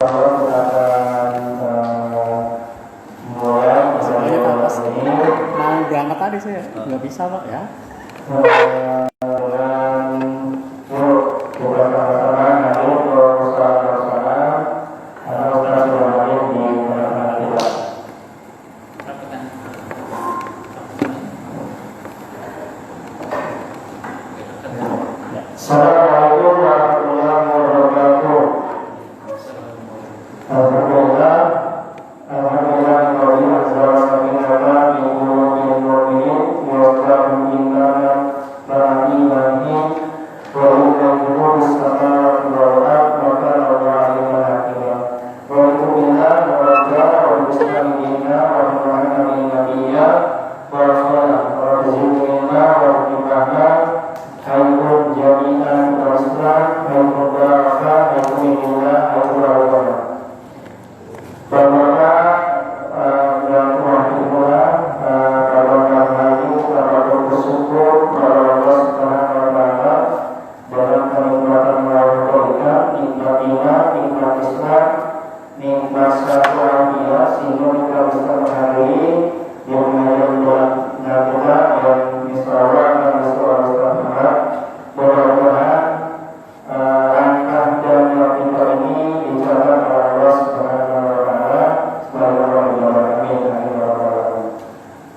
Mau berangkat tadi saya nggak bisa Pak ya. Assalamualaikum warahmatullahi wabarakatuh. Alhamdulillah, alhamdulillah Rabbil alamin bi qulubil mu'minin wa qadam inna ma'aminahi wa innahu bis-samawati wal ardi wa kana aliman hakima. Wa inna wa muslimina wa muhammadin nabiyya wa rasulina wa ibadana Hayyun jami'an raslah Hayyun baraka Hayyun minna Hayyun rawala Bagaimana dan wahidullah Bagaimana hayu Bagaimana bersyukur Bagaimana Allah subhanahu wa ta'ala dalam kenikmatan melakukan nikmat iman, nikmat Islam, nikmat satu alhamdulillah sehingga kita bisa menghadiri yang bulan Nabilah dan Israwah dan Israwah. Mudah-mudahan langkah dan kita ini dicatat oleh Allah Subhanahu wa Ta'ala. Amin.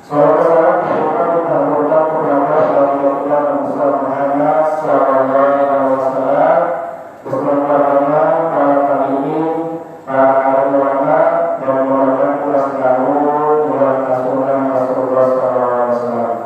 Saudara-saudara, kita berdoa kepada Allah Muhammad sallallahu alaihi wasallam beserta dengan para tabi'in, para ulama dan mudah-mudahan kita selalu menjalankan sunnah Rasulullah sallallahu alaihi wasallam.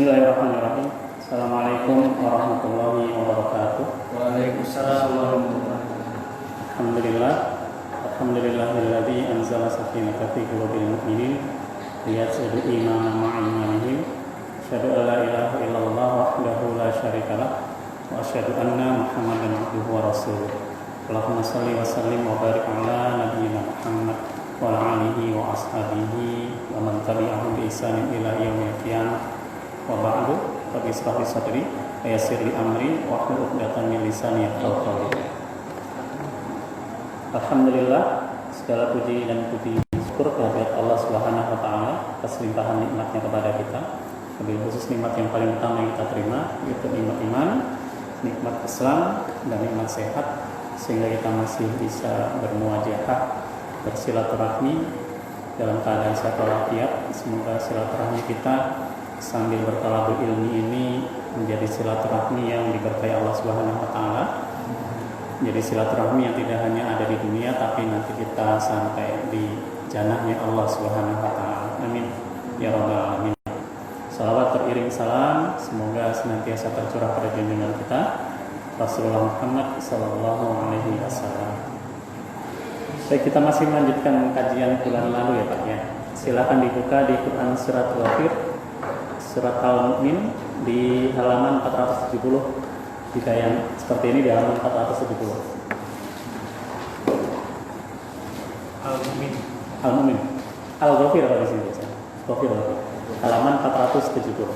Bismillahirrahmanirrahim. Assalamualaikum warahmatullahi wabarakatuh. Waalaikumsalam warahmatullahi wabarakatuh. Alhamdulillah, alhamdulillahilladzi anzala sakinata fi qulubil mu'minin liyazidul imana ma'a imanihim. Asyhadu an la ilaha illallah wahdahu la syarikalah wa asyhadu anna Muhammadan abduhu wa rasuluh. Allahumma shalli wa sallim wa barik ala nabiyyina Muhammad wa ala alihi wa ashabihi wa man tabi'ahum bi ihsanin ila yaumil qiyamah. Wa ba'du, rabbi ishrah li sadri wa yassir li amri wa hlul 'uqdatam min lisani yafqahu qawli. Alhamdulillah, segala puji dan puji syukur kehadirat Allah Subhanahu wa taala atas limpahan nikmatnya kepada kita. Lebih khusus nikmat yang paling utama yang kita terima yaitu nikmat iman, nikmat Islam dan nikmat sehat sehingga kita masih bisa bermuajahah, bersilaturahmi dalam keadaan sehat walafiat. Semoga silaturahmi kita sambil bertalabul ilmi ini menjadi silaturahmi yang diberkahi Allah Subhanahu wa taala. Jadi silaturahmi yang tidak hanya ada di dunia tapi nanti kita sampai di jannahnya Allah Subhanahu wa taala. Amin ya rabbal alamin. Salawat teriring salam semoga senantiasa tercurah pada junjungan kita Rasulullah Muhammad sallallahu alaihi wasallam. Baik, kita masih melanjutkan kajian bulan lalu ya Pak ya. Silakan dibuka di Quran surat Ghafir surat Al-Mu'min di halaman 470. Jika yang seperti ini di halaman 470. Al-Mu'min. Al-Mu'min. Al-Ghafir apa di sini biasa? Ghafir. Halaman 470.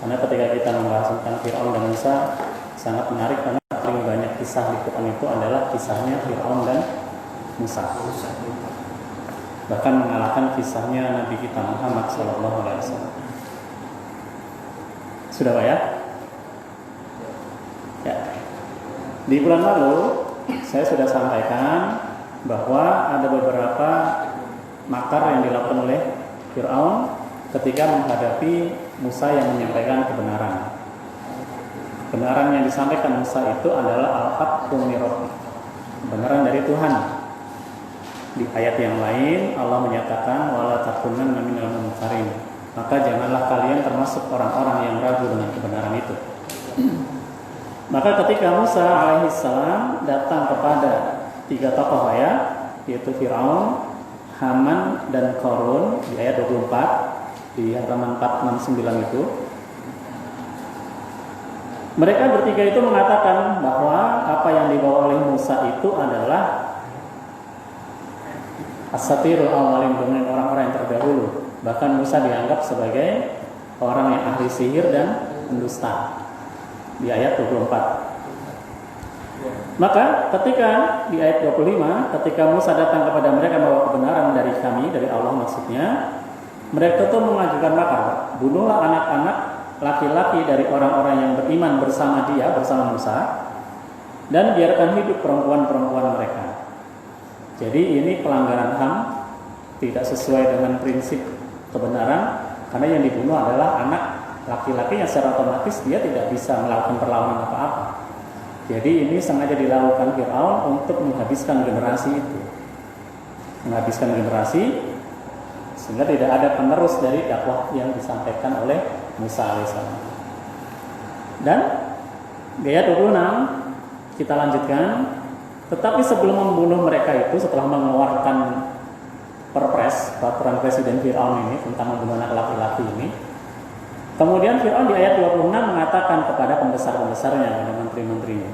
Karena ketika kita membahas tentang Fir'aun dan Musa sangat menarik karena paling banyak kisah di Quran itu adalah kisahnya Fir'aun dan Musa. Bahkan mengalahkan kisahnya Nabi kita Muhammad SAW. Sudah Pak ya? Ya. Di bulan lalu saya sudah sampaikan bahwa ada beberapa makar yang dilakukan oleh Fir'aun ketika menghadapi Musa yang menyampaikan kebenaran. Kebenaran yang disampaikan Musa itu adalah al-haqqu min rabbik, kebenaran dari Tuhan. Di ayat yang lain Allah menyatakan wala takunanna minal mumtarin, maka janganlah kalian termasuk orang-orang yang ragu dengan kebenaran itu. Maka ketika Musa alaihissalam datang kepada 3 tokoh ya, yaitu Fir'aun, Haman dan Qarun di ayat 24 di halaman 469 itu, mereka bertiga itu mengatakan bahwa apa yang dibawa oleh Musa itu adalah asatirul awwalin, dengan orang-orang yang terdahulu. Bahkan Musa dianggap sebagai orang yang ahli sihir dan pendusta di ayat 24. Maka ketika di ayat 25, ketika Musa datang kepada mereka membawa kebenaran dari kami, dari Allah maksudnya, mereka itu mengajukan makar, bunuhlah anak-anak laki-laki dari orang-orang yang beriman bersama dia, bersama Musa, dan biarkan hidup perempuan-perempuan mereka. Jadi ini pelanggaran HAM, tidak sesuai dengan prinsip kebenaran, karena yang dibunuh adalah anak laki-laki yang secara otomatis dia tidak bisa melakukan perlawanan apa-apa. Jadi ini sengaja dilakukan Fir'aun untuk menghabiskan generasi itu, menghabiskan generasi sehingga tidak ada penerus dari dakwah yang disampaikan oleh Musa alaihissalam. Dan di ayat 26 kita lanjutkan. Tetapi sebelum membunuh mereka itu, setelah mengeluarkan perpres, peraturan Presiden Fir'aun ini tentang membunuh anak laki-laki ini, kemudian Fir'aun di ayat 26 mengatakan kepada pembesar-pembesarnya, kepada menteri-menterinya,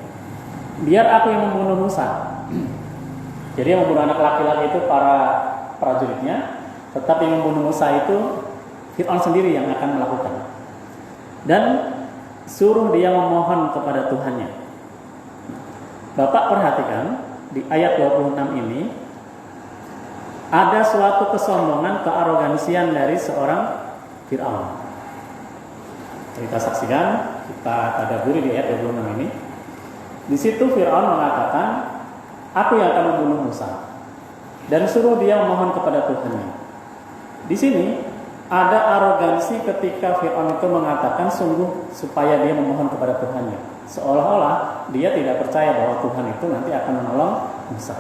biar aku yang membunuh Musa. Jadi yang membunuh anak laki-laki itu para prajuritnya, tetapi yang membunuh Musa itu Fir'aun sendiri yang akan melakukan. Dan suruh dia memohon kepada Tuhannya. Bapak perhatikan di ayat 26 ini ada suatu kesombongan, kearogansian dari seorang Fir'aun. Kita saksikan, kita tadabburi di ayat 26 ini. Di situ Fir'aun mengatakan, aku yang akan membunuh Musa, dan suruh dia memohon kepada Tuhannya. Di sini ada arogansi ketika Fir'aun itu mengatakan sungguh supaya dia memohon kepada Tuhannya, seolah-olah dia tidak percaya bahwa Tuhan itu nanti akan menolong Musa.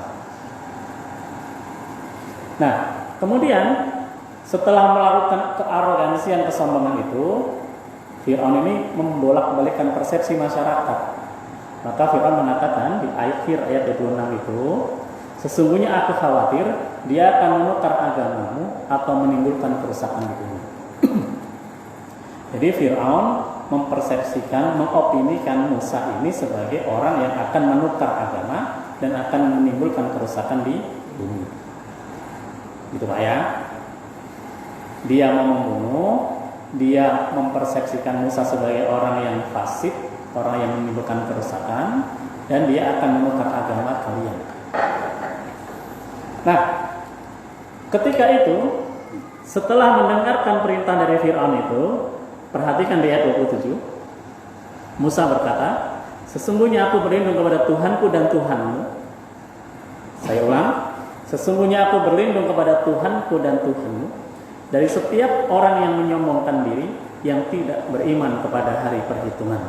Nah, kemudian setelah melakukan kearogansian, kesombongan itu, Fir'aun ini membolak-balikkan persepsi masyarakat. Maka Fir'aun mengatakan di akhir ayat 26 itu, sesungguhnya aku khawatir dia akan menukar agamamu atau menimbulkan kerusakan di bumi. Jadi Fir'aun mempersepsikan, mengopinikan Musa ini sebagai orang yang akan menukar agama dan akan menimbulkan kerusakan di bumi. Gitu Pak ya. Dia mau membunuh, dia mempersepsikan Musa sebagai orang yang fasik, orang yang menimbulkan kerusakan, dan dia akan menukar agama kalian. Nah, ketika itu, setelah mendengarkan perintah dari Fir'aun itu, perhatikan di ayat 27, Musa berkata, sesungguhnya aku berlindung kepada Tuhanku dan Tuhanmu. Saya ulang, sesungguhnya aku berlindung kepada Tuhanku dan Tuhanmu dari setiap orang yang menyombongkan diri, yang tidak beriman kepada hari perhitungan.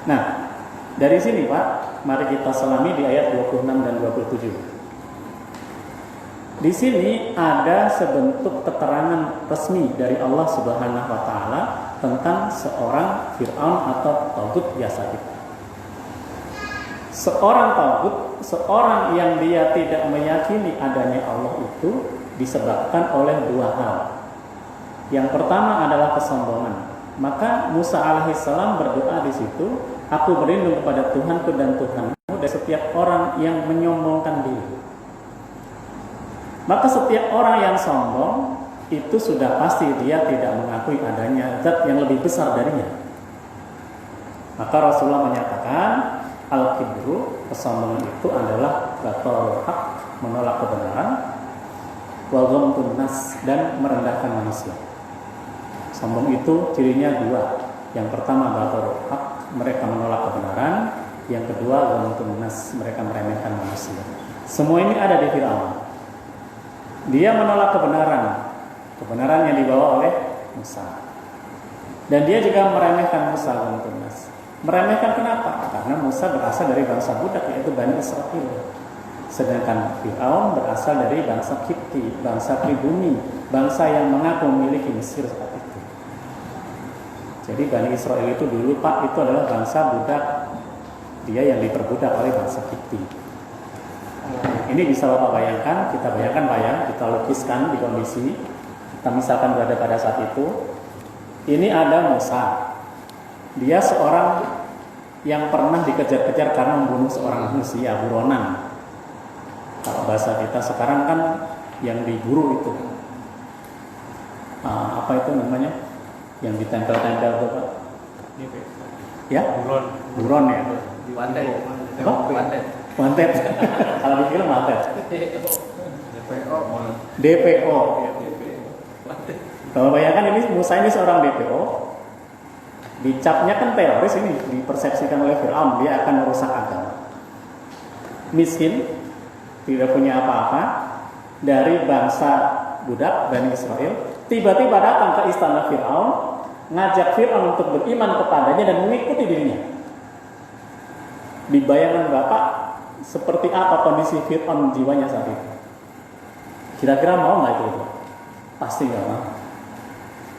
Nah, dari sini Pak, mari kita selami di ayat 26 dan 27. Di sini ada sebentuk keterangan resmi dari Allah Subhanahu wa taala tentang seorang Fir'aun atau tagut biasa kita. Seorang tagut, seorang yang dia tidak meyakini adanya Allah itu disebabkan oleh 2 hal. Yang pertama adalah kesombongan. Maka Musa alaihissalam berdoa di situ, aku berlindung kepada Tuhanku dan Tuhanmu dari setiap orang yang menyombongkan diri. Maka setiap orang yang sombong itu sudah pasti dia tidak mengakui adanya zat yang lebih besar darinya. Maka Rasulullah menyatakan al-kibru, kesombongan itu adalah batarul haq, menolak kebenaran, wa ghamtun nas, dan merendahkan manusia. Sombong itu cirinya dua. Yang pertama batarul haq, mereka menolak kebenaran. Yang kedua ghamtun nas, mereka meremehkan manusia. Semua ini ada di Fir'aun. Dia menolak kebenaran yang dibawa oleh Musa. Dan dia juga meremehkan Musa ghamtun nas. Meremehkan kenapa? Karena Musa berasal dari bangsa budak, yaitu Bani Israel. Sedangkan Fir'aun berasal dari bangsa Kipti, bangsa pribumi, bangsa yang mengaku memiliki Mesir saat itu. Jadi Bani Israel itu dulu Pak, itu adalah bangsa budak. Dia yang diperbudak oleh bangsa Kipti. Ini bisa Bapak bayangkan, kita bayangkan Pak ya, kita lukiskan di kondisi kita misalkan berada pada saat itu. Ini ada Musa. Dia seorang yang pernah dikejar-kejar karena membunuh seorang manusia, buronan. Kalau bahasa kita sekarang kan yang diburu itu apa itu namanya? Yang ditempel-tempel itu Pak? Ya? Buron ya? Wanted. Wanted. Kalau di film wanted. DPO. Kalau bayangkan ini Musa ini seorang DPO. Dicapnya kan teroris, ini dipersepsikan oleh Fir'aun, dia akan merusak agama. Miskin, tidak punya apa-apa, dari bangsa budak Bani Israel, tiba-tiba datang ke istana Fir'aun, ngajak Fir'aun untuk beriman kepadanya dan mengikuti dirinya. Dibayangkan Bapak seperti apa kondisi Fir'aun jiwanya saat itu? Kira-kira mau nggak itu? Pasti nggak mau.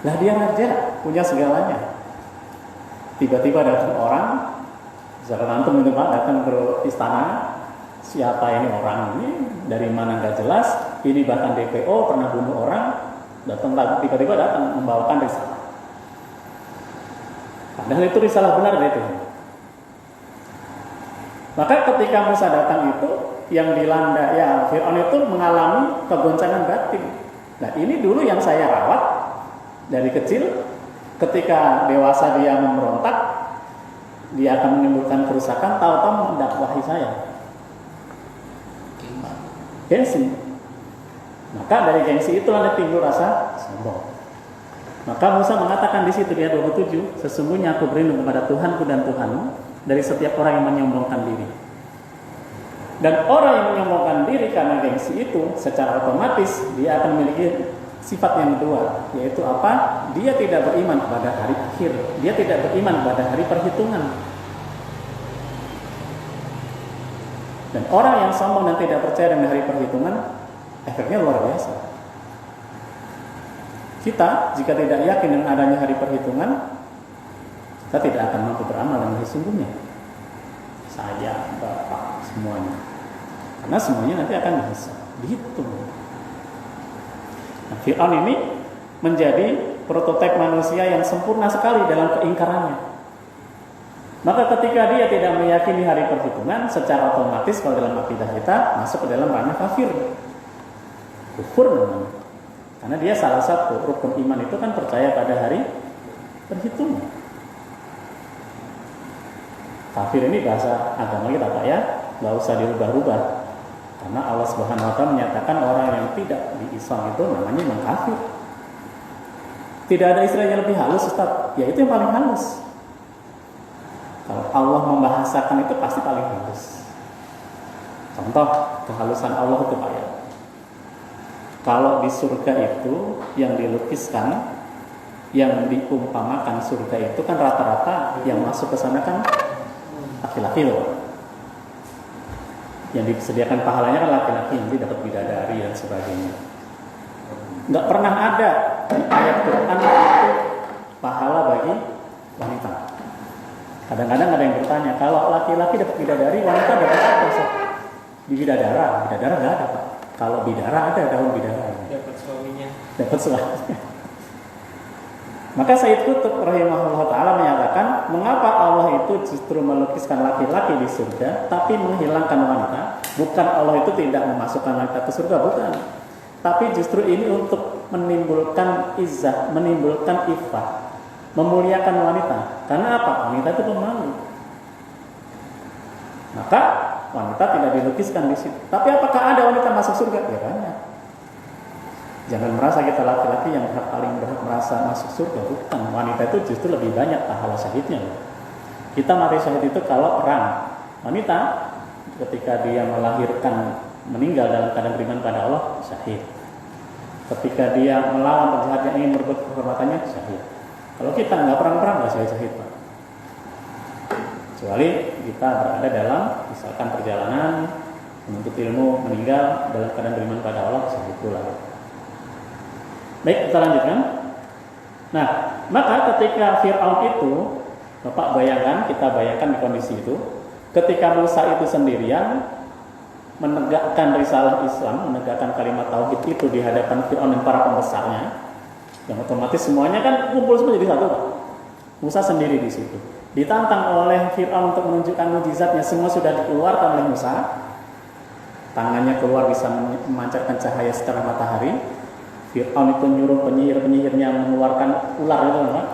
Lah dia raja, punya segalanya. Tiba-tiba datang orang, misalkan antum itu Pak, datang ke istana, siapa ini orang ini, dari mana nggak jelas, ini bahkan DPO pernah bunuh orang, datang tiba-tiba datang membawakan risalah. Padahal itu risalah benar itu. Maka ketika Musa datang itu, yang dilanda ya Fir'aun itu mengalami kegoncangan batin. Nah ini dulu yang saya rawat dari kecil. Ketika dewasa dia memberontak, dia akan menimbulkan kerusakan, tahu-tahu mendakwahi saya. Gengsi. Maka dari gengsi itulah timbul rasa sombong. Maka Musa mengatakan di situ di ayat 27, sesungguhnya aku berlindung kepada Tuhanku dan Tuhanmu dari setiap orang yang menyombongkan diri. Dan orang yang menyombongkan diri karena gengsi itu, secara otomatis dia akan memiliki sifat yang kedua, yaitu apa? Dia tidak beriman pada hari akhir. Dia tidak beriman pada hari perhitungan. Dan orang yang sombong dan tidak percaya dengan hari perhitungan, efeknya luar biasa. Kita, jika tidak yakin dengan adanya hari perhitungan, kita tidak akan mampu beramal dengan sesungguhnya. Saya, Bapak, semuanya. Karena semuanya nanti akan dihisab. Dihitung. Nah, Fir'aun ini menjadi prototipe manusia yang sempurna sekali dalam keingkarannya. Maka ketika dia tidak meyakini hari perhitungan, secara otomatis kalau dalam akidah kita masuk ke dalam ranah kafir, kufur namanya. Karena dia salah satu rukun iman itu kan percaya pada hari perhitungan. Kafir ini bahasa agama kita Pak ya, nggak usah dirubah-rubah. Karena Allah Subhanahu wa taala menyatakan orang yang tidak di Islam itu namanya memang kafir. Tidak ada istilahnya lebih halus Ustaz, ya itu yang paling halus. Kalau Allah membahasakan itu pasti paling halus. Contoh kehalusan Allah itu Pak ya. Kalau di surga itu yang dilukiskan, yang diumpamakan surga itu kan rata-rata yang masuk ke sana kan laki-laki loh. Yang disediakan pahalanya kan laki-laki, nanti dapat bidadari dan sebagainya. Nggak pernah ada di ayat Quran itu pahala bagi wanita. Kadang-kadang ada yang bertanya, kalau laki-laki dapat bidadari, wanita dapat apa? Di bidadara nggak ada Pak. Kalau bidara ada daun bidara. Dapat suaminya. Dapat suaminya. Maka Sayyid Qutb rahimahullah ta'ala menyatakan, mengapa Allah itu justru melukiskan laki-laki di surga tapi menghilangkan wanita? Bukan Allah itu tidak memasukkan wanita ke surga, bukan. Tapi justru ini untuk menimbulkan izzah, menimbulkan iffah, memuliakan wanita. Karena apa? Wanita itu pemalu. Maka wanita tidak dilukiskan di situ. Tapi apakah ada wanita masuk surga? Ya banyak. Jangan merasa kita laki-laki yang paling berhak merasa masuk surga. Bukan. Wanita itu justru lebih banyak pahala syahidnya. Kita mati syahid itu kalau perang. Wanita ketika dia melahirkan, meninggal dalam keadaan beriman pada Allah, syahid. Ketika dia melawan penjahat yang ingin merebut kehormatannya, syahid. Kalau kita nggak perang-perang, nggak syahid, Pak. Kecuali kita berada dalam misalkan perjalanan menuntut ilmu, meninggal dalam keadaan beriman pada Allah, syahid pula. Baik, kita lanjutkan. Nah, maka ketika Fir'aun itu, Bapak bayangkan, kita bayangkan di kondisi itu, ketika Musa itu sendirian menegakkan risalah Islam, menegakkan kalimat tauhid itu di hadapan Fir'aun dan para pembesarnya, yang otomatis semuanya kan kumpul semua jadi satu, Pak. Musa sendiri di situ. Ditantang oleh Fir'aun untuk menunjukkan mukjizatnya, semua sudah dikeluarkan oleh Musa. Tangannya keluar bisa memancarkan cahaya setelah matahari. Fir'aun itu nyuruh penyihir-penyihirnya mengeluarkan ular itu, Pak.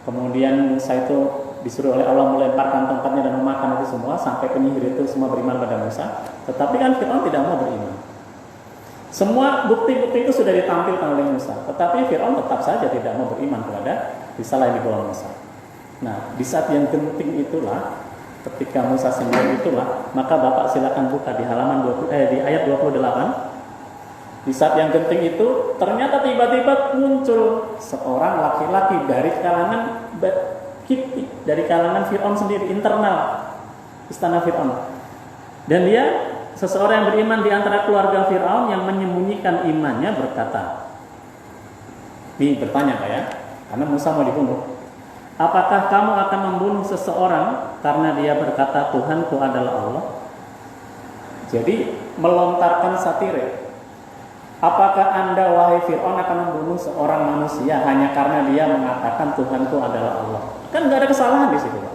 Kemudian Musa itu disuruh oleh Allah melemparkan tongkatnya dan memakan itu semua sampai penyihir itu semua beriman pada Musa. Tetapi kan Fir'aun tidak mau beriman. Semua bukti-bukti itu sudah ditampilkan oleh Musa, tetapi Fir'aun tetap saja tidak mau beriman kepada risalah yang dibawa Musa. Nah, di saat yang genting itulah, ketika Musa sendiri itulah, maka Bapak silakan buka di halaman di ayat 28. Di saat yang genting itu, ternyata tiba-tiba muncul seorang laki-laki dari kalangan Kipti, dari kalangan Fir'aun sendiri, internal istana Fir'aun. Dan dia seseorang yang beriman di antara keluarga Fir'aun yang menyembunyikan imannya berkata, ini bertanya Pak ya, karena Musa mau dibunuh. Apakah kamu akan membunuh seseorang karena dia berkata Tuhanku adalah Allah? Jadi melontarkan satire. Apakah Anda wahai Fir'aun akan membunuh seorang manusia hanya karena dia mengatakan Tuhanku adalah Allah? Kan nggak ada kesalahan di situ, Pak.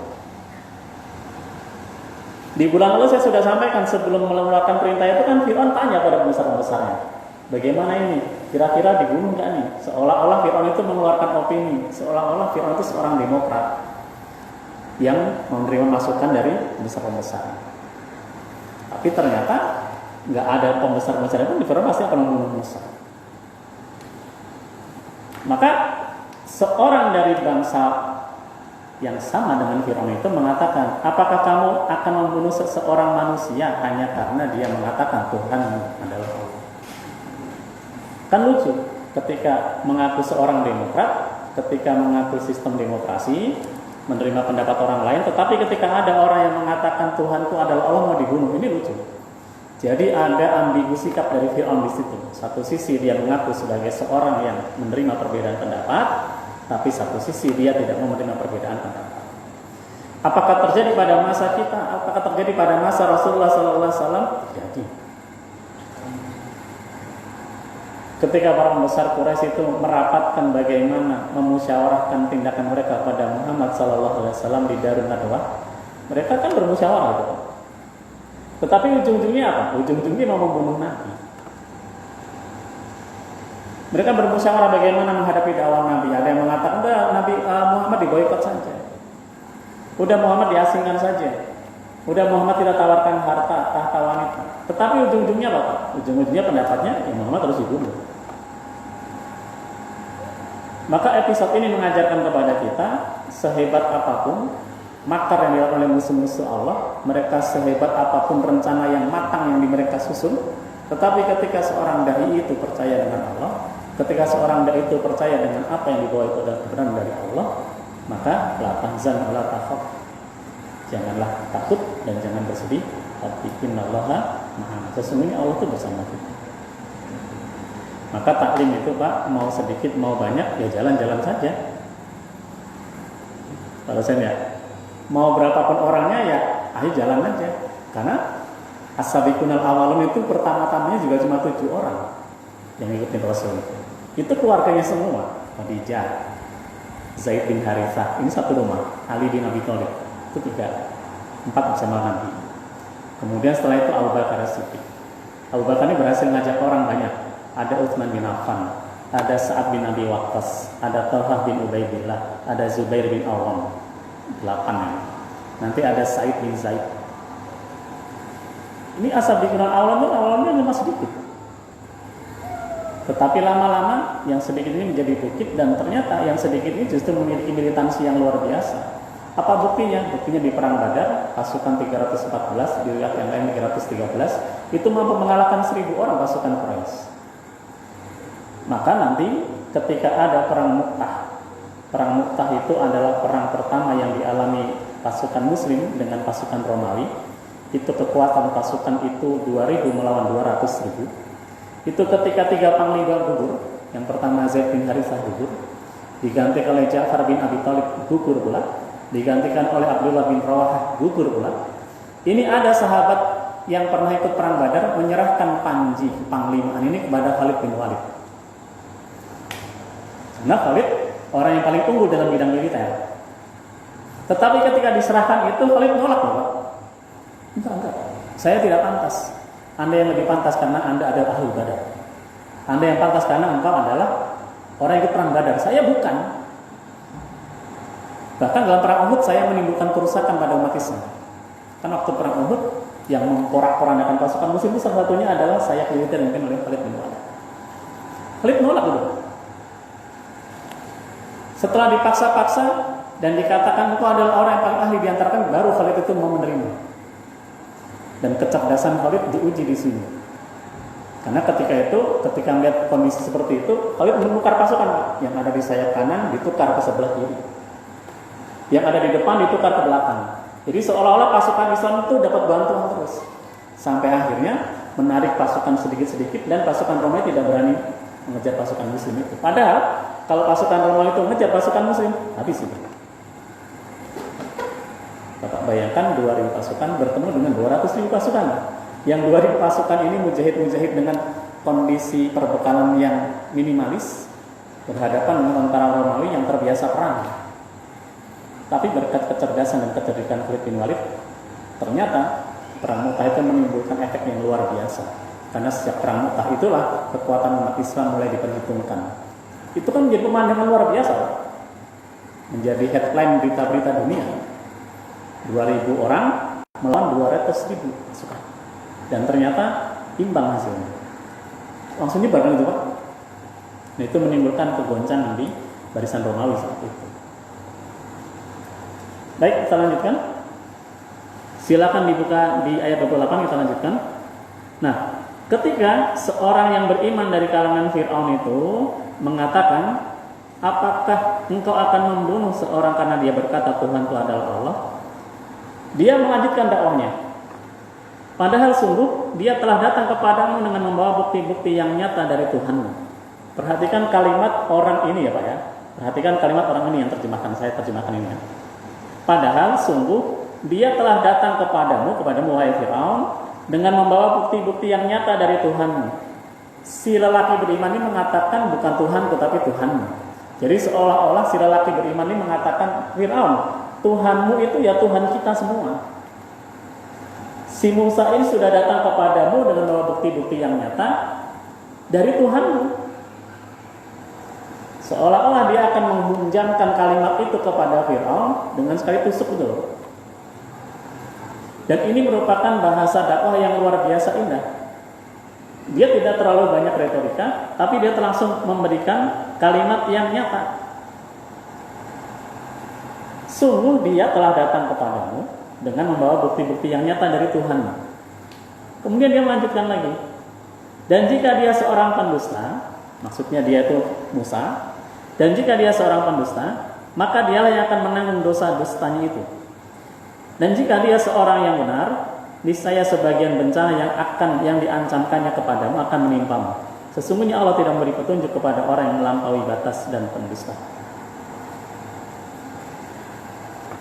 Di bulan lalu saya sudah sampaikan sebelum mengeluarkan perintah itu kan Fir'aun tanya pada pembesar-pembesarnya, bagaimana ini? Kira-kira dibunuh nggak nih? Seolah-olah Fir'aun itu mengeluarkan opini, seolah-olah Fir'aun itu seorang demokrat yang menerima masukan dari pembesar-pembesar. Tapi ternyata nggak ada pembesar-pembesar itu, Fir'aun pasti akan membunuh Musa. Maka seorang dari bangsa yang sama dengan Fir'aun itu mengatakan, apakah kamu akan membunuh seseorang manusia hanya karena dia mengatakan Tuhan adalah Allah? Kan lucu, ketika mengaku seorang demokrat, ketika mengaku sistem demokrasi, menerima pendapat orang lain, tetapi ketika ada orang yang mengatakan Tuhanku adalah Allah mau dibunuh, ini lucu. Jadi ada ambigu sikap dari Fir'aun di situ. Satu sisi dia mengaku sebagai seorang yang menerima perbedaan pendapat, tapi satu sisi dia tidak mau menerima perbedaan pendapat. Apakah terjadi pada masa kita? Apakah terjadi pada masa Rasulullah SAW? Terjadi. Ketika para pembesar Quraisy itu merapatkan bagaimana memusyawarahkan tindakan mereka pada Muhammad SAW di Darun Nadwah, mereka kan bermusyawarah itu. Tetapi ujung-ujungnya apa? Ujung-ujungnya mau membunuh Nabi. Mereka bermusyawarah bagaimana menghadapi dakwah Nabi. Ada yang mengatakan, udah Nabi Muhammad diboikot saja. Udah Muhammad diasingkan saja. Udah Muhammad tidak tawarkan harta, tahta wanita. Tetapi ujung-ujungnya apa? Ujung-ujungnya pendapatnya ya Muhammad harus dibunuh. Maka episode ini mengajarkan kepada kita, sehebat apapun makar yang dilakukan oleh musuh-musuh Allah, mereka sehebat apapun rencana yang matang yang mereka susun, tetapi ketika seorang dai itu percaya dengan Allah, ketika seorang dai itu percaya dengan apa yang dibawa itu adalah kebenaran dari Allah, maka la tahzan wa la takhaf. Janganlah takut dan jangan bersedih, tapi innallaha ma'ana. Sesungguhnya Allah itu bersama kita. Maka taklim itu Pak, mau sedikit mau banyak ya jalan-jalan saja. Kalau saya ya, mau berapapun orangnya ya ayo jalan aja. Karena as-sabiqunal awalun itu pertama-tamanya juga cuma 7 orang yang ikutin Rasul. Itu keluarganya semua. Khadijah, Zaid bin Harithah, ini satu rumah. Ali bin Abi Thalib, itu 4 bersama Nabi. Kemudian setelah itu Abu Bakar As-Siddiq. Abu Bakar ini berhasil ngajak orang banyak. Ada Utsman bin Affan, ada Sa'ad bin Abi Waqqas, ada Talhah bin Ubaidillah, ada Zubair bin Awam. 8 ya. Nanti ada Sa'id bin Zaid. Ini as-sabiquna awalnya memang sedikit. Tetapi lama-lama yang sedikit ini menjadi bukit, dan ternyata yang sedikit ini justru memiliki militansi yang luar biasa. Apa buktinya? Buktinya di perang Badar, pasukan 314, di riwayat yang lain 313, itu mampu mengalahkan 1.000 orang pasukan Quraisy. Maka nanti ketika ada perang Mu'tah itu adalah perang pertama yang dialami pasukan Muslim dengan pasukan Romawi. Itu kekuatan pasukan itu 2.000 melawan 200.000. Itu ketika 3 panglima gugur. Yang pertama Zaid bin Harithah gugur, diganti oleh Ja'far bin Abi Thalib gugur pula, digantikan oleh Abdullah bin Rawahah gugur pula. Ini ada sahabat yang pernah ikut perang Badar menyerahkan panji panglimaan ini kepada Khalid bin Walid. Karena Khalid orang yang paling unggul dalam bidang militer. Tetapi ketika diserahkan itu Khalid menolak, Bapak. Enggak. Saya tidak pantas. Anda yang lebih pantas karena Anda adalah ahli Badar. Anda yang pantas karena engkau adalah orang yang ikut perang Badar. Saya bukan. Bahkan dalam perang Uhud saya menimbulkan kerusakan pada umat Islam. Kan waktu perang Uhud yang memporak-porandakan pasukan Muslim itu salah satunya adalah saya militer yang oleh Khalid bin Walid. Khalid menolak dulu. Setelah dipaksa-paksa dan dikatakan engkau adalah orang yang paling ahli diantarkan, baru Khalid itu mau menerima. Dan kecerdasan Khalid diuji di sini. Karena ketika melihat kondisi seperti itu, Khalid menukar pasukan yang ada di sayap kanan ditukar ke sebelah kiri, yang ada di depan ditukar ke belakang. Jadi seolah-olah pasukan Islam itu dapat bantuan terus, sampai akhirnya menarik pasukan sedikit-sedikit dan pasukan Romawi tidak berani mengejar pasukan Muslim itu. Padahal kalau pasukan Romawi itu mengejar pasukan Muslim, habis itu. Bapak bayangkan 2.000 pasukan bertemu dengan 200.000 pasukan. Yang 2.000 pasukan ini mujahid-mujahid dengan kondisi perbekalan yang minimalis berhadapan dengan tentara Romawi yang terbiasa perang. Tapi berkat kecerdasan dan kecerdikan Khalid bin Walid, ternyata perang Mu'tah itu menimbulkan efek yang luar biasa. Karena sejak perang Mu'tah itulah kekuatan umat Islam mulai diperhitungkan. Itu kan menjadi pemandangan luar biasa, menjadi headline berita-berita dunia. 2.000 orang melawan 200.000 pasukan, dan ternyata imbang hasilnya. Langsung nyebar itu, Pak. Nah, itu menimbulkan kegoncangan di barisan Romawi saat itu. Baik, kita lanjutkan. Silakan dibuka di ayat 28, kita lanjutkan. Nah, ketika seorang yang beriman dari kalangan Fir'aun itu mengatakan, apakah engkau akan membunuh seorang karena dia berkata Tuhan itu adalah Allah? Dia melanjutkan dakwahnya. Padahal sungguh dia telah datang kepadamu dengan membawa bukti-bukti yang nyata dari Tuhanmu. Perhatikan kalimat orang ini ya Pak ya. Perhatikan kalimat orang ini yang terjemahkan, saya terjemahkan ini ya. Padahal sungguh dia telah datang kepadamu wahai Fir'aun, dengan membawa bukti-bukti yang nyata dari Tuhanmu. Si lelaki beriman ini mengatakan bukan Tuhanku tapi Tuhanmu. Jadi seolah-olah si lelaki beriman ini mengatakan, Fir'aun, Tuhanmu itu ya Tuhan kita semua. Si Musa ini sudah datang kepadamu dengan membawa bukti-bukti yang nyata dari Tuhanmu. Seolah-olah dia akan menghunjamkan kalimat itu kepada Fir'aun dengan sekali tusuk itu. Dan ini merupakan bahasa dakwah yang luar biasa indah. Dia tidak terlalu banyak retorika, tapi dia langsung memberikan kalimat yang nyata. Sungguh dia telah datang kepadamu dengan membawa bukti-bukti yang nyata dari Tuhan. Kemudian dia melanjutkan lagi. Dan jika dia seorang pendusta, maksudnya dia itu Musa, dan jika dia seorang pendusta, maka dialah yang akan menanggung dosa dustanya itu. Dan jika dia seorang yang benar, niscaya sebagian bencana yang diancamkannya kepadamu akan menimpamu. Sesungguhnya Allah tidak memberi petunjuk kepada orang yang melampaui batas dan pendusta.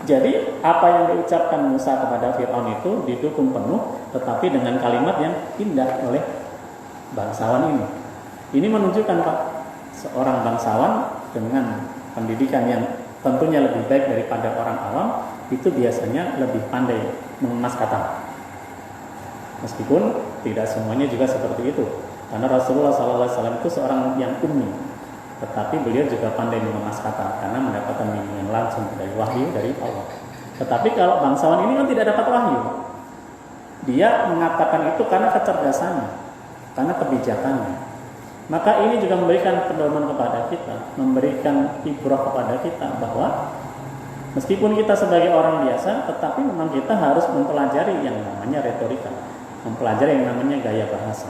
Jadi apa yang diucapkan Musa kepada Fir'aun itu didukung penuh, tetapi dengan kalimat yang indah oleh bangsawan ini. Ini menunjukkan Pak, seorang bangsawan dengan pendidikan yang tentunya lebih baik daripada orang awam, itu biasanya lebih pandai mengemas kata. Meskipun tidak semuanya juga seperti itu, karena Rasulullah SAW itu seorang yang ummi, tetapi beliau juga pandai mengemas kata karena mendapatkan bimbingan langsung dari wahyu dari Allah. Tetapi kalau bangsawan ini kan tidak dapat wahyu, Dia mengatakan itu karena kecerdasannya, karena kebijakannya. Maka ini juga memberikan pedoman kepada kita, memberikan ibrah kepada kita bahwa meskipun kita sebagai orang biasa, tetapi memang kita harus mempelajari yang namanya retorika, mempelajari yang namanya gaya bahasa.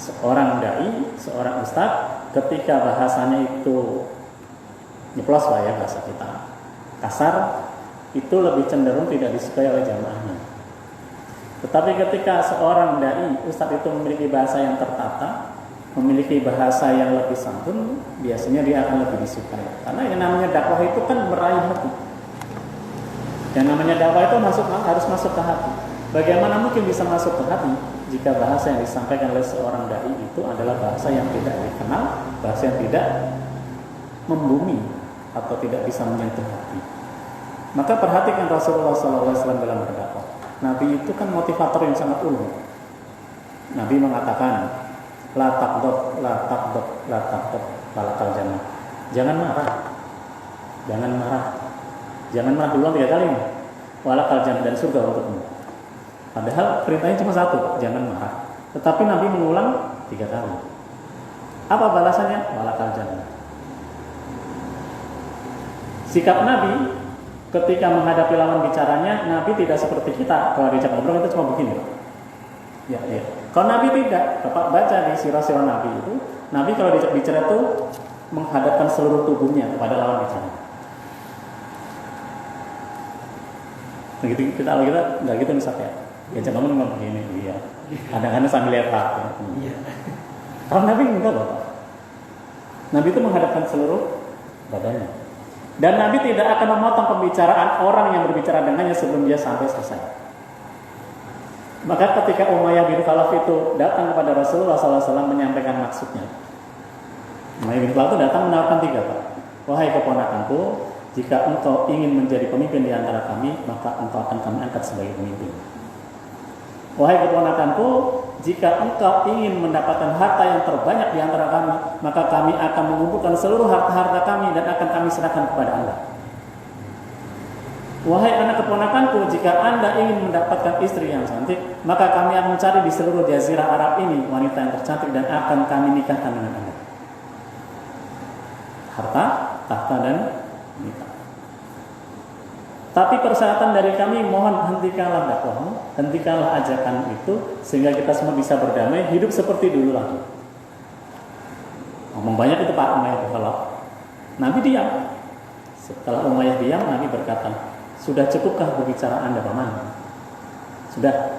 Seorang dai, seorang ustadz, ketika bahasanya itu nyeplos lah ya bahasa kita, kasar, itu lebih cenderung tidak disukai oleh jamaahnya. Tetapi ketika seorang dai, ustadz itu memiliki bahasa yang tertata, memiliki bahasa yang lebih santun, biasanya dia akan lebih disukai. Karena yang namanya dakwah itu kan meraih hati. Yang namanya dakwah itu harus masuk ke hati. Bagaimana mungkin bisa masuk ke hati jika bahasa yang disampaikan oleh seorang dai itu adalah bahasa yang tidak dikenal, bahasa yang tidak membumi atau tidak bisa menyentuh hati. Maka perhatikan Rasulullah SAW dalam berdakwah. Nabi itu kan motivator yang sangat ulung. Nabi mengatakan, la taqdab, falakal jannah. Jangan marah. Jangan marah duluan 3 kali. Walakal jannah, dan surga untukmu. Padahal perintahnya cuma 1, jangan marah. Tetapi Nabi mengulang 3 kali. Apa balasannya? Walakal jannah. Sikap Nabi ketika menghadapi lawan bicaranya, Nabi tidak seperti kita. Kalau diajak ngobrol kita cuma begini. Ya. Kalau Nabi tidak, Bapak baca di sirah-sirah Nabi itu, Nabi kalau diajak bicara itu menghadapkan seluruh tubuhnya kepada lawan bicara. Begitu kita nggak gitu misalnya. Diajak ngomong begini, iya. Kadang-kadang sambil lihat HP. Iya. Kalau Nabi enggak, Bapak. Nabi itu menghadapkan seluruh badannya. Dan Nabi tidak akan memotong pembicaraan orang yang berbicara dengannya sebelum dia sampai selesai. Maka ketika Umayyah bin Khalaf itu datang kepada Rasulullah SAW menyampaikan maksudnya, Umayyah bin Khalaf itu datang menawarkan 3, Pak. Wahai keponakanku, jika engkau ingin menjadi pemimpin di antara kami, maka engkau akan kami angkat sebagai pemimpin. Wahai keponakanku, jika engkau ingin mendapatkan harta yang terbanyak di antara kami, maka kami akan mengumpulkan seluruh harta-harta kami dan akan kami serahkan kepada Anda. Wahai anak keponakanku, jika Anda ingin mendapatkan istri yang cantik, maka kami akan mencari di seluruh jazirah Arab ini wanita yang tercantik dan akan kami nikahkan dengan Anda. Harta, tahta, dan wanita. Tapi persyaratan dari kami, mohon hentikanlah dakwahmu, hentikanlah ajakan itu, sehingga kita semua bisa berdamai, hidup seperti dulu lagi. Ngomong banyak itu Pak Umayyah bin Khalaf. Nabi diam. Setelah Umayyah diam, Nabi berkata, sudah cukupkah berbicara Anda paman? Sudah.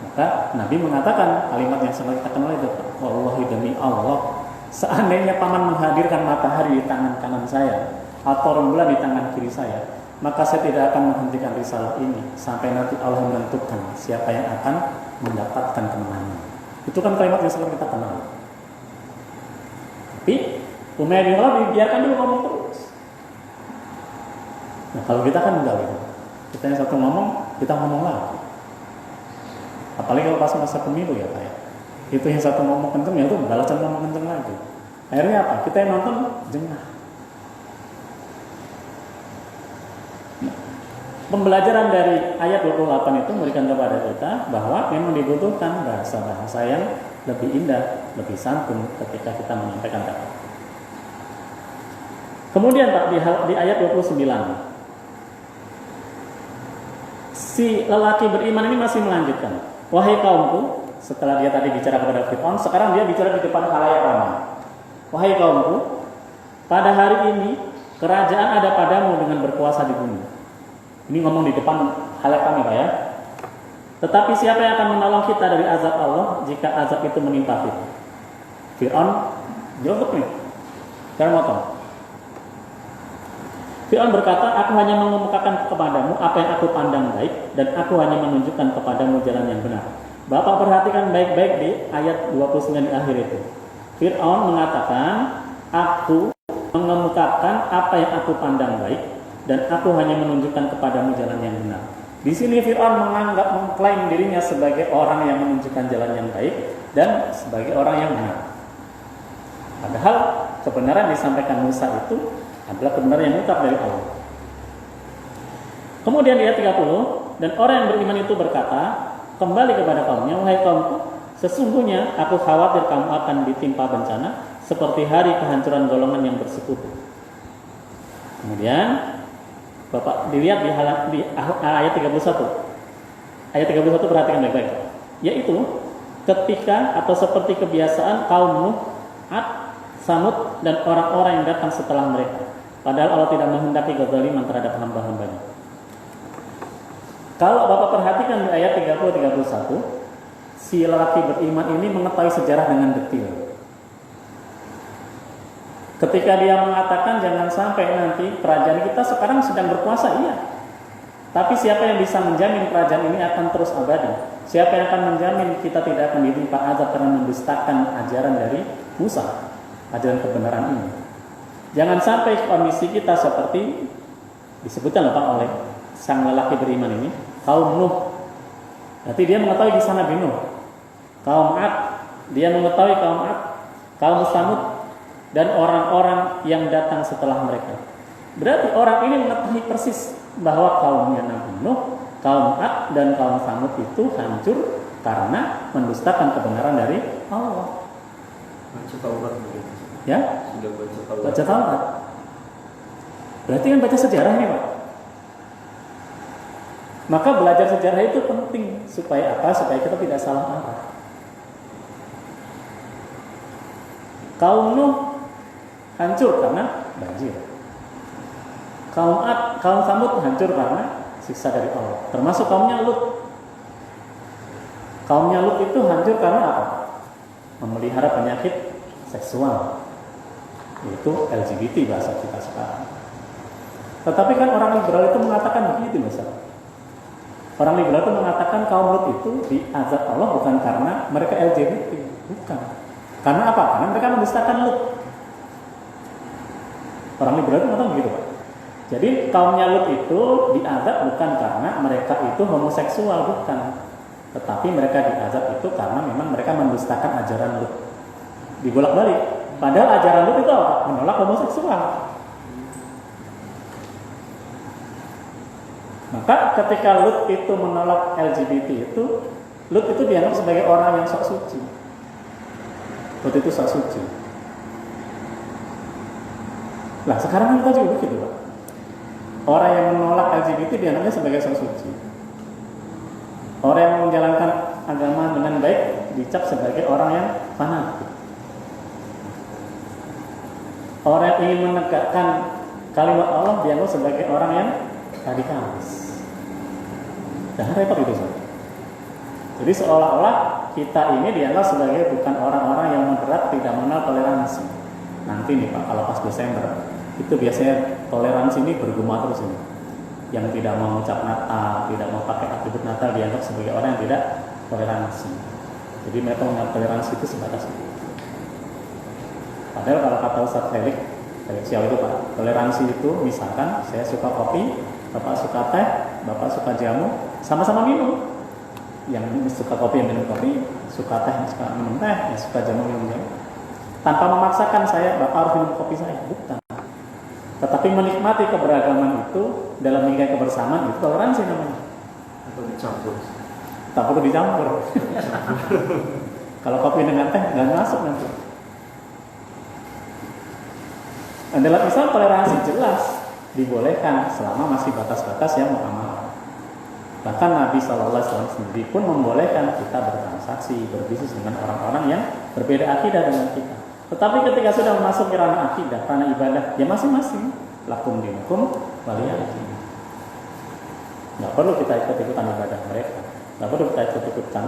Maka Nabi mengatakan kalimat yang sangat kita kenal itu, wallahi demi Allah, seandainya paman menghadirkan matahari di tangan kanan saya atau rembulan di tangan kiri saya, maka saya tidak akan menghentikan risalah ini sampai nanti Allah menentukan siapa yang akan mendapatkan kemenangan. Itu kan kalimat yang sangat kita kenal. Tapi Umayyah bin Khalaf dibiarkan dulu ngomong terus. Nah kalau kita kan enggak gitu. Kita yang satu ngomong, kita ngomong lagi. Apalagi kalau pas masa pemilu ya Pak ya. Itu yang satu ngomong kenceng, ya itu balasan ngomong kenceng lagi. Akhirnya apa? Kita yang nonton jengah. Pembelajaran dari ayat 28 itu memberikan kepada kita bahwa memang dibutuhkan bahasa-bahasa yang lebih indah, lebih santun ketika kita menyampaikan dakwah. Kemudian Pak di ayat 29, si lelaki beriman ini masih melanjutkan, wahai kaumku, setelah dia tadi bicara kepada Fir'aun, sekarang dia bicara di depan khalayak ramai. Wahai kaumku, pada hari ini kerajaan ada padamu dengan berkuasa di bumi. Ini ngomong di depan khalayak kami Pak ya. Tetapi siapa yang akan menolong kita dari azab Allah jika azab itu menimpa kita? Fir'aun jawab nih. Sekarang motong. Fir'aun berkata, aku hanya mengemukakan kepadamu apa yang aku pandang baik, dan aku hanya menunjukkan kepadamu jalan yang benar. Bapak perhatikan baik-baik di ayat 29 di akhir itu. Fir'aun mengatakan, aku mengemukakan apa yang aku pandang baik, dan aku hanya menunjukkan kepadamu jalan yang benar. Di sini Fir'aun mengklaim dirinya sebagai orang yang menunjukkan jalan yang baik dan sebagai orang yang benar. Padahal kebenaran disampaikan Musa itu adalah kebenaran yang mutlak dari Allah. Kemudian di ayat 30, Dan orang yang beriman itu berkata, kembali kepada kaumnya, wahai kaumku, sesungguhnya aku khawatir kamu akan ditimpa bencana seperti hari kehancuran golongan yang bersekutu. Kemudian Bapak dilihat di ayat 31. Ayat 31 perhatikan baik-baik. Yaitu ketika atau seperti kebiasaan kaum Nuh, Ad, Samud dan orang-orang yang datang setelah mereka. Padahal Allah tidak menghendaki kezaliman terhadap hamba-hambanya. Kalau Bapak perhatikan di ayat 30-31, si lelaki beriman ini mengetahui sejarah dengan detail. Ketika dia mengatakan jangan sampai nanti kerajaan kita sekarang sedang berkuasa, iya. Tapi siapa yang bisa menjamin kerajaan ini akan terus abadi? Siapa yang akan menjamin kita tidak akan ditimpa azab karena mendustakan ajaran dari Musa, ajaran kebenaran ini? Jangan sampai kondisi kita seperti disebutkan oleh sang lelaki beriman ini, kaum Nuh. Berarti dia mengetahui di sana Nuh. Kaum Ad, dia mengetahui kaum Ad, kaum Samud dan orang-orang yang datang setelah mereka. Berarti orang ini mengetahui persis bahwa kaumnya Nabi Nuh, kaum Ad dan kaum Samud itu hancur karena mendustakan kebenaran dari Allah. Baca Taurat begitu. Ya? Sudah baca Taurat. Baca Taurat. Berarti kan baca sejarah ini, Pak. Maka belajar sejarah itu penting supaya apa? Supaya kita tidak salah arah. Kaum Nuh hancur karena banjir. Kaum Ad, kaum Samud hancur karena siksa dari Allah. Termasuk kaumnya Lut. Kaumnya Lut itu hancur karena apa? Memelihara penyakit seksual, yaitu LGBT bahasa kita sekarang. Tetapi kan orang liberal itu mengatakan begitu misalnya. Orang liberal itu mengatakan kaum Lut itu diazab Allah bukan karena mereka LGBT, bukan. Karena apa? Karena mereka mendustakan Lut. Orang liberal itu mengatakan begitu, Pak. Jadi kaumnya Lut itu diazab bukan karena mereka itu homoseksual, bukan. Tetapi mereka diazab itu karena memang mereka mendustakan ajaran Lut. Dibolak-balik. Padahal ajaran Lut itu apa? Menolak homoseksual. Maka ketika Lut itu menolak LGBT itu, Lut itu dianggap sebagai orang yang sok suci. Lut itu sok suci. Lah sekarang kan kita juga begitu, Pak. Orang yang menolak LGBT dianggapnya sebagai sok suci. Orang yang menjalankan agama dengan baik dicap sebagai orang yang fanatik. Orang yang ingin menegakkan kalimat Allah dianggap sebagai orang yang radikalis. Jangan repot itu, Sobat. Jadi seolah-olah kita ini dianggap sebagai bukan orang-orang yang moderat, tidak mengenal toleransi. Nanti nih Pak, kalau pas Desember itu biasanya toleransi ini bergema terus ini. Yang tidak mau ucap Natal, tidak mau pakai atribut Natal dianggap sebagai orang yang tidak toleransi. Jadi mereka menganggap toleransi itu sebatas itu. Padahal kalau kata Ustaz Felix Xiao itu Pak, toleransi itu misalkan saya suka kopi, Bapak suka teh, Bapak suka jamu, sama-sama minum. Yang suka kopi yang minum kopi, suka teh suka minum teh, yang suka jamu minum jamu. Tanpa memaksakan saya, Bapak harus minum kopi saya, bukan. Tetapi menikmati keberagaman itu dalam lingkungan kebersamaan itu toleransi namanya. Atau dicampur. Tak perlu dicampur. Kalau kopi dengan teh nggak masuk nanti. Dalam Islam toleransi jelas dibolehkan selama masih batas-batas yang muamalah. Bahkan Nabi SAW sendiri pun membolehkan kita bertransaksi, berbisnis dengan orang-orang yang berbeda akidah dengan kita. Tetapi ketika sudah masuk ke ranah akidah, ranah ibadah, ya masing-masing. Lakum dinukum waliyadin. Nggak perlu kita ikut-ikutan ibadah mereka. Nggak perlu kita ikut-ikutan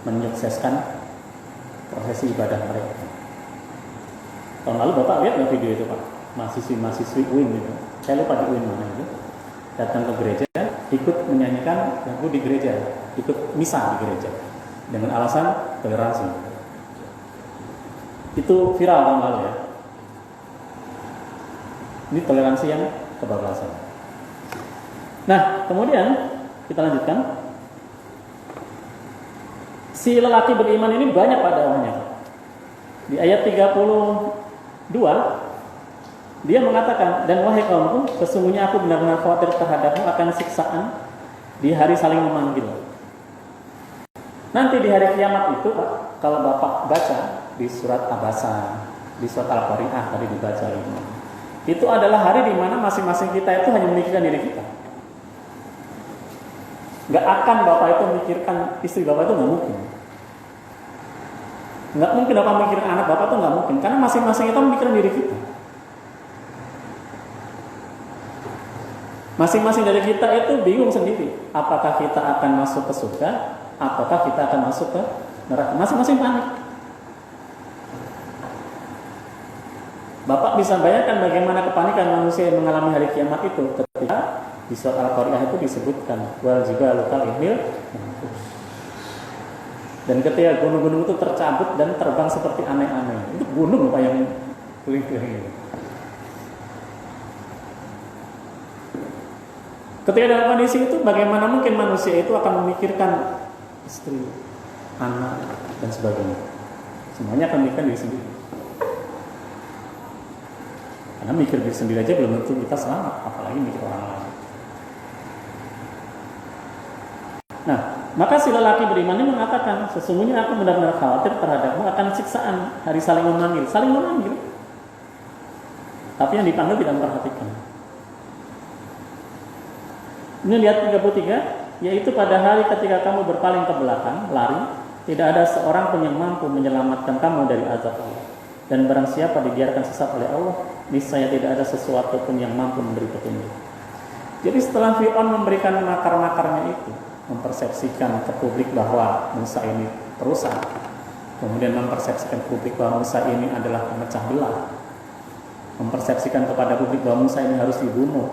menyukseskan prosesi ibadah mereka. Tahun lalu Bapak lihat nggak video itu Pak? Mahasiswi UIN gitu. Saya lupa di UIN mana itu. Datang ke gereja, ikut menyanyikan lagu di gereja, ikut misa di gereja dengan alasan toleransi. Itu viral tahun lalu ya. Ini toleransi yang kebablasan. Nah, kemudian kita lanjutkan. Si lelaki beriman ini banyak dakwahnya. Di ayat 32 dia mengatakan, dan wahai kaumku, sesungguhnya aku benar-benar khawatir terhadapmu akan siksaan di hari saling memanggil. Nanti di hari kiamat itu, Pak, kalau Bapak baca di surat Abasa, di surat Al-Qari'ah tadi dibaca itu adalah hari di mana masing-masing kita itu hanya memikirkan diri kita. Nggak akan Bapak itu memikirkan istri Bapak, itu nggak mungkin. Nggak mungkin Bapak memikirkan anak Bapak, itu nggak mungkin, karena masing-masing itu memikirkan diri kita. Masing-masing dari kita itu bingung sendiri, apakah kita akan masuk ke surga, apakah kita akan masuk ke neraka. Masing-masing panik. Bapak bisa bayangkan bagaimana kepanikan manusia yang mengalami hari kiamat itu ketika di surat Al-Qari'ah itu disebutkan wal jibalu kal ihnil manfush. Dan ketika gunung-gunung itu tercabut dan terbang seperti aneh-aneh. Itu gunung Pak yang keliling-keliling itu. Ketika dalam kondisi itu, bagaimana mungkin manusia itu akan memikirkan istri, anak, dan sebagainya. Semuanya akan memikirkan diri sendiri. Karena mikir diri sendiri aja belum tentu kita selamat, apalagi mikir orang lain. Nah, maka si lelaki beriman ini mengatakan, sesungguhnya aku benar-benar khawatir terhadapmu akan siksaan hari saling memanggil. Saling memanggil. Tapi yang dipanggil tidak memperhatikan. Ini lihat 33, yaitu pada hari ketika kamu berpaling ke belakang, lari, tidak ada seorang pun yang mampu menyelamatkan kamu dari azab Allah. Dan barang siapa dibiarkan sesat oleh Allah, niscaya tidak ada sesuatu pun yang mampu memberi petunjuk. Jadi setelah Fir'aun memberikan makar-makarnya itu, mempersepsikan ke publik bahwa Musa ini perusak, kemudian mempersepsikan ke publik bahwa Musa ini adalah pemecah belah, mempersepsikan kepada publik bahwa Musa ini harus dibunuh,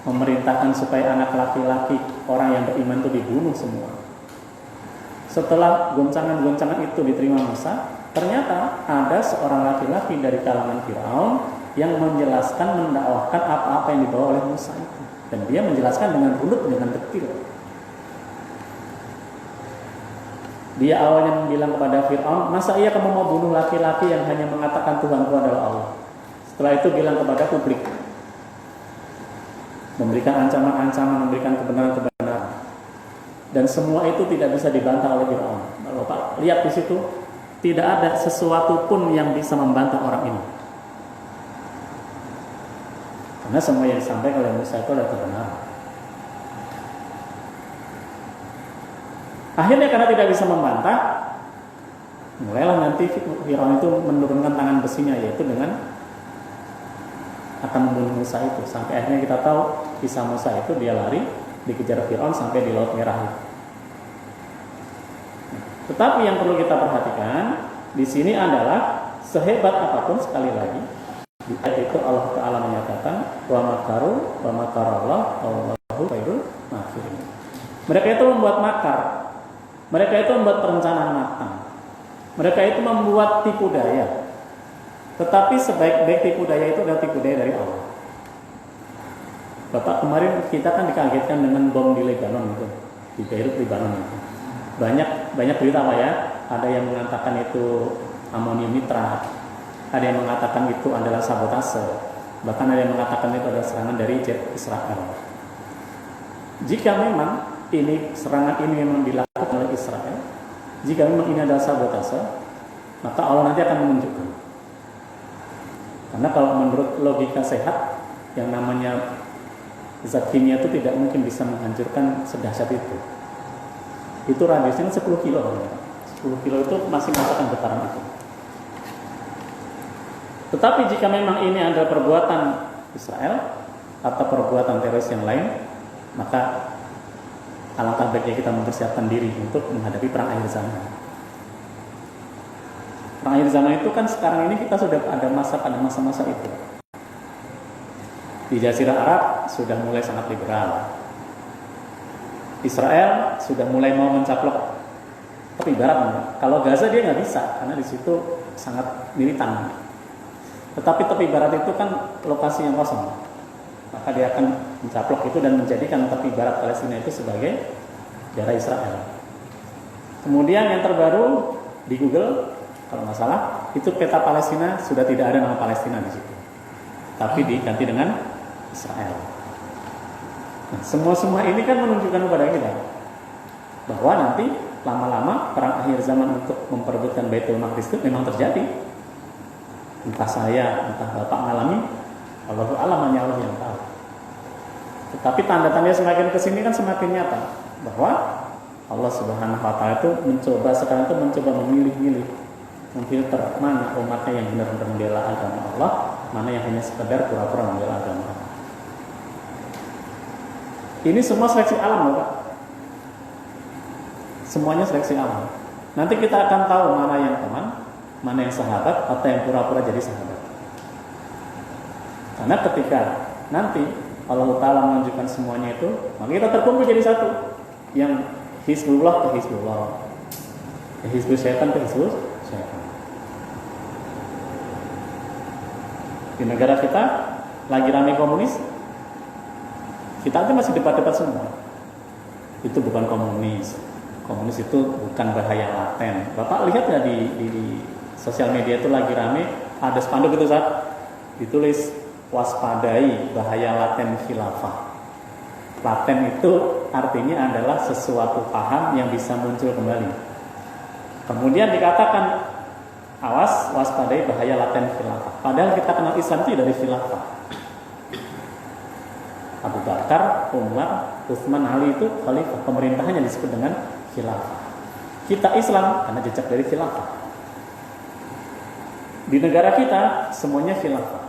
memerintahkan supaya anak laki-laki orang yang beriman itu dibunuh semua. Setelah goncangan-goncangan itu diterima Musa, ternyata ada seorang laki-laki dari kalangan Firaun yang menjelaskan, mendakwahkan apa-apa yang dibawa oleh Musa itu. Dan dia menjelaskan dengan runut, dengan detil. Dia awalnya bilang kepada Firaun, masa iya kamu mau bunuh laki-laki yang hanya mengatakan Tuhanku adalah Allah? Setelah itu bilang kepada publik, memberikan ancaman-ancaman, memberikan kebenaran-kebenaran, dan semua itu tidak bisa dibantah oleh Firaun. Bapak lihat di situ, tidak ada sesuatu pun yang bisa membantah orang ini, karena semua yang disampaikan oleh Musa itu adalah kebenaran. Akhirnya karena tidak bisa membantah, mulailah nanti Firaun itu menurunkan tangan besinya, yaitu dengan akan membunuh Musa itu. Sampai akhirnya kita tahu kisah Musa itu, dia lari dikejar Fir'aun sampai di Laut Merah itu. Tetapi yang perlu kita perhatikan di sini adalah sehebat apapun, sekali lagi di ayat itu Allah Ta'ala menyatakan wa makaru wa makarallah wallahu khairul makirin. Mereka itu membuat makar, mereka itu membuat perencanaan matang, mereka itu membuat tipu daya. Tetapi sebaik-baik tipu daya itu adalah tipu daya dari Allah. Bapak, kemarin kita kan dikagetkan dengan bom di Lebanon itu, di Beirut, Lebanon itu. Banyak berita Pak ya. Ada yang mengatakan itu amonium nitrat, ada yang mengatakan itu adalah sabotase, bahkan ada yang mengatakan itu adalah serangan dari jet Israel. Jika memang serangan ini memang dilakukan oleh Israel, jika memang ini adalah sabotase, maka Allah nanti akan menunjukkan. Karena kalau menurut logika sehat, yang namanya zat kimia itu tidak mungkin bisa menghancurkan sedahsyat itu. Itu radiusnya 10 kilo. 10 kilo itu masih merasakan getaran itu. Tetapi jika memang ini adalah perbuatan Israel atau perbuatan teroris yang lain, maka alangkah baiknya kita mempersiapkan diri untuk menghadapi perang akhir zaman. Perang akhir zaman itu kan sekarang ini kita sudah pada masa-masa itu. Di Jazirah Arab sudah mulai sangat liberal. Israel sudah mulai mau mencaplok tepi barat. Kalau Gaza dia nggak bisa karena di situ sangat militan. Tetapi tepi barat itu kan lokasi yang kosong, maka dia akan mencaplok itu dan menjadikan tepi barat Palestina itu sebagai daerah Israel. Kemudian yang terbaru di Google, kalau nggak salah, itu peta Palestina sudah tidak ada nama Palestina di situ, tapi diganti dengan Israel. Nah, semua ini kan menunjukkan kepada kita bahwa nanti lama-lama perang akhir zaman untuk memperebutkan Baitul Maqdis itu memang terjadi. Entah saya, entah Bapak ngalami, Allahu a'lam, hanya Allah yang tahu. Tetapi tanda-tandanya semakin kesini kan semakin nyata bahwa Allah Subhanahu wa taala itu sekarang mencoba memilih-milih, memfilter mana umatnya yang benar-benar membela agama Allah, mana yang hanya sekedar pura-pura membela agama Allah. Ini semua seleksi alam loh Pak. Semuanya seleksi alam. Nanti kita akan tahu mana yang teman, mana yang sahabat, atau yang pura-pura jadi sahabat. Karena ketika nanti Allah Ta'ala menunjukkan semuanya itu, maka kita terkumpul jadi satu. Yang Hizbullah ke Hizbullah, Hizbul Syaitan ke Hizbul Syaitan. Di negara kita lagi ramai komunis, kita aja masih debat-debat semua. Itu bukan komunis. Komunis itu bukan bahaya laten. Bapak lihat ya di sosial media itu lagi rame, ada spanduk itu saat ditulis waspadai bahaya laten khilafah. Laten itu artinya adalah sesuatu paham yang bisa muncul kembali. Kemudian dikatakan awas waspadai bahaya laten khilafah. Padahal kita kenal Islam itu dari khilafah. Abu Bakar, Umar, Utsman, Ali itu khalifah. Pemerintahannya disebut dengan khilafah. Kita Islam karena jejak dari khilafah. Di negara kita semuanya khilafah.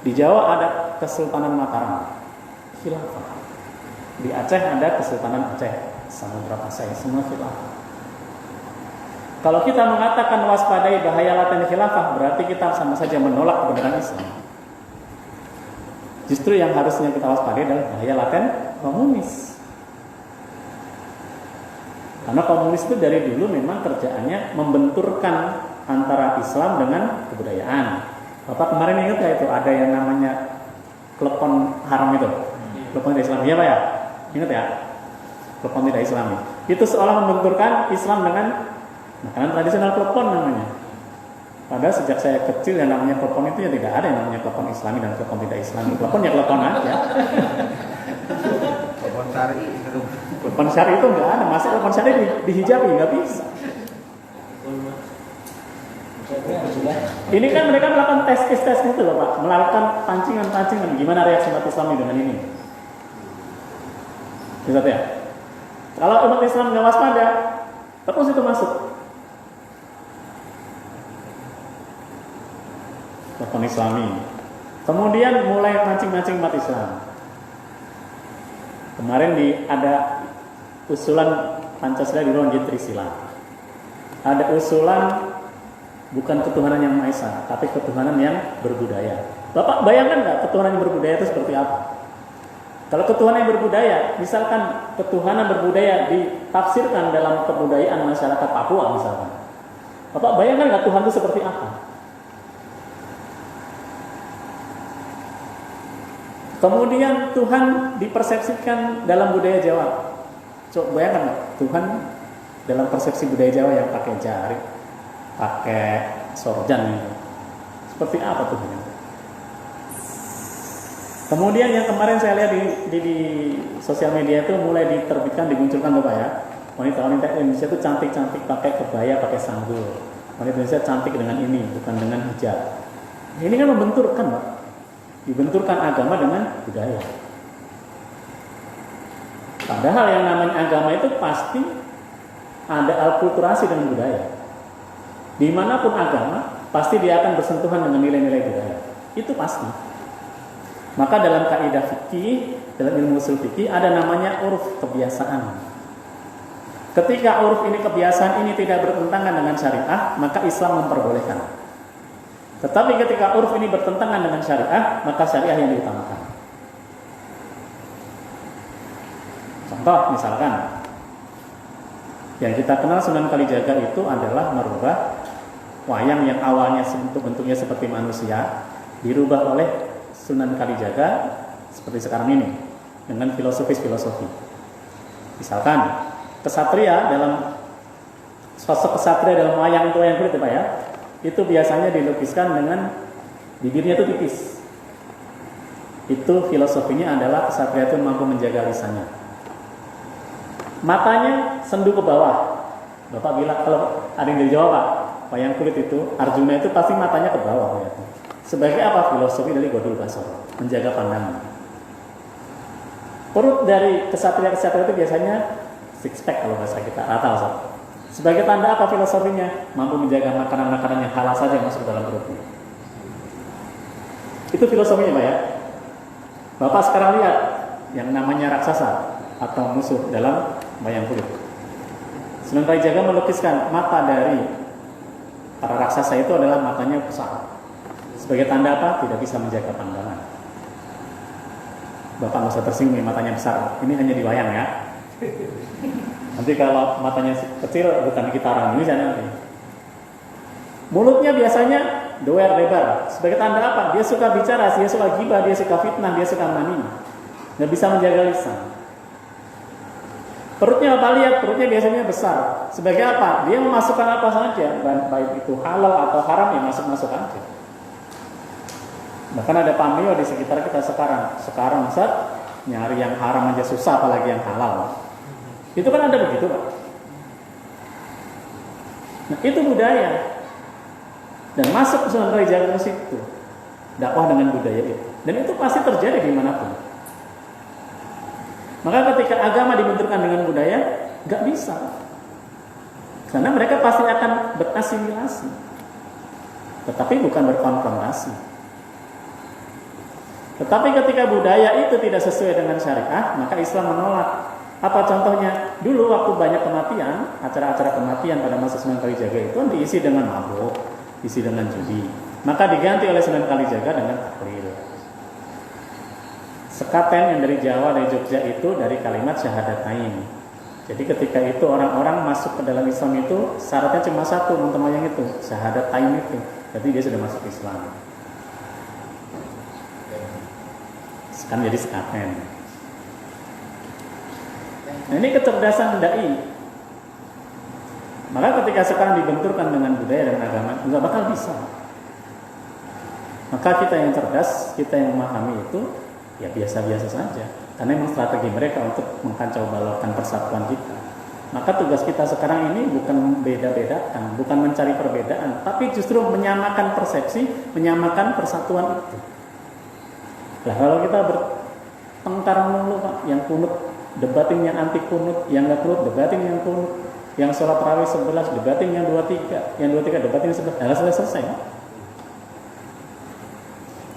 Di Jawa ada Kesultanan Mataram, khilafah. Di Aceh ada Kesultanan Aceh, Samudra Pasai, semua khilafah. Kalau kita mengatakan waspadai bahaya laten khilafah, berarti kita sama saja menolak kebenaran Islam. Justru yang harusnya kita waspadai adalah bahaya laten komunis. Karena komunis itu dari dulu memang kerjaannya membenturkan antara Islam dengan kebudayaan. Bapak kemarin ingat ya itu ada yang namanya klepon haram itu, klepon tidak Islami ya Pak ya? Ingat ya? Klepon tidak Islami. Itu seolah membenturkan Islam dengan makanan tradisional klepon namanya. Padahal sejak saya kecil yang namanya klepon itu ya tidak ada yang namanya klepon Islami dan klepon tidak Islami. Klepon ya klepon aja. Klepon syari. Klepon syari itu nggak ada. Masa klepon syari dihijabi nggak bisa. Ini kan mereka melakukan tes itu loh Pak, melakukan pancingan. Gimana reaksi umat Islam dengan ini? Bisa ya? Kalau umat Islam nggak waspada, terus itu masuk. Klepon Islami. Kemudian mulai mancing umat Islam. Kemarin ada usulan Pancasila di ruang Trisila. Ada usulan bukan ketuhanan yang Maha Esa, tapi ketuhanan yang berbudaya. Bapak bayangkan nggak ketuhanan yang berbudaya itu seperti apa? Kalau ketuhanan yang berbudaya, misalkan ketuhanan berbudaya ditafsirkan dalam kebudayaan masyarakat Papua misalkan. Bapak bayangkan nggak Tuhan itu seperti apa? Kemudian Tuhan dipersepsikan dalam budaya Jawa. Coba bayangkan nggak Tuhan dalam persepsi budaya Jawa yang pakai jari, pakai sorjan gitu. Seperti apa Tuhan? Kemudian yang kemarin saya lihat di sosial media itu mulai diterbitkan, dimunculkan Bapak ya. Wanita-wanita Indonesia itu cantik-cantik pakai kebaya, pakai sanggul. Wanita Indonesia cantik dengan ini, bukan dengan hijab. Ini kan membenturkan Pak. Dibenturkan agama dengan budaya. Padahal yang namanya agama itu pasti ada alkulturasi dengan budaya. Dimanapun agama, pasti dia akan bersentuhan dengan nilai-nilai budaya. Itu pasti. Maka dalam kaidah fikih, dalam ilmu usul fikih ada namanya uruf, kebiasaan. Ketika uruf ini, kebiasaan ini tidak bertentangan dengan syariah, maka Islam memperbolehkan. Tetapi ketika uruf ini bertentangan dengan syariah, maka syariah yang diutamakan. Contoh misalkan, yang kita kenal Sunan Kalijaga itu adalah merubah wayang yang awalnya bentuknya seperti manusia, dirubah oleh Sunan Kalijaga seperti sekarang ini dengan filosofi. Misalkan kesatria dalam sosok kesatria dalam wayang kulit itu Pak ya, itu biasanya dilukiskan dengan bibirnya itu tipis. Itu filosofinya adalah kesatria itu mampu menjaga lisannya. Matanya sendu ke bawah. Bapak bilang kalau ada yang dijawab Pak, wayang kulit itu Arjuna itu pasti matanya ke bawah. Ya. Sebagai apa filosofi dari Godul Basara? Menjaga pandangan. Perut dari kesatria-kesatria itu biasanya six pack kalau bahasa kita, rata. Sebagai tanda apa filosofinya? Mampu menjaga makanan-makanan yang halal saja yang masuk ke dalam perutnya. Itu filosofinya Pak ya. Bapak sekarang lihat yang namanya raksasa atau musuh dalam wayang kulit. Sunan Kalijaga melukiskan mata dari para raksasa itu adalah matanya besar. Sebagai tanda apa? Tidak bisa menjaga pandangan. Bapak nggak usah tersinggung matanya besar. Ini hanya di wayang ya. Nanti kalau matanya kecil bukan gitaran ini jangan. Mulutnya biasanya doer lebar. Sebagai tanda apa? Dia suka bicara, dia suka gibah, dia suka fitnah, dia suka mani. Nggak bisa menjaga lisan. Perutnya apa lihat? Perutnya biasanya besar. Sebagai apa? Dia memasukkan apa saja, baik itu halal atau haram ya masuk aja. Bahkan ada pamio di sekitar kita sekarang. Sekarang Ustaz, nyari yang haram aja susah apalagi yang halal. Itu kan ada begitu Pak. Nah itu budaya. Dan masuk ke Sunan Kalijaga ke situ. Dakwah dengan budaya itu. Dan itu pasti terjadi dimanapun. Maka ketika agama dibenturkan dengan budaya, nggak bisa. Karena mereka pasti akan berasimilasi. Tetapi bukan berkonfrontasi. Tetapi ketika budaya itu tidak sesuai dengan syariah, maka Islam menolak. Apa contohnya? Dulu waktu banyak kematian, acara-acara kematian pada masa Sunan Kalijaga itu diisi dengan mabuk, diisi dengan judi. Maka diganti oleh Sunan Kalijaga dengan tahlil. Sekaten yang dari Jawa, dari Jogja itu dari kalimat syahadatain. Jadi ketika itu orang-orang masuk ke dalam Islam itu syaratnya cuma satu untuk yang itu, syahadatain itu. Jadi dia sudah masuk Islam. Kan jadi sekaten. Nah ini kecerdasan dai. Maka ketika sekarang dibenturkan dengan budaya dan agama, nggak bakal bisa. Maka kita yang cerdas, kita yang memahami itu, ya biasa-biasa saja. Karena memang strategi mereka untuk mengkacau balaukan persatuan kita. Maka tugas kita sekarang ini bukan beda-bedakan, bukan mencari perbedaan, tapi justru menyamakan persepsi, menyamakan persatuan itu. Lah kalau kita bertengkar mulu Pak, yang kunut debatin yang anti kunut, yang nggak kunut debatin yang kunut, yang sholat tarawih 11 debatin yang 23, yang 23 debatin yang 11, selesai Pak.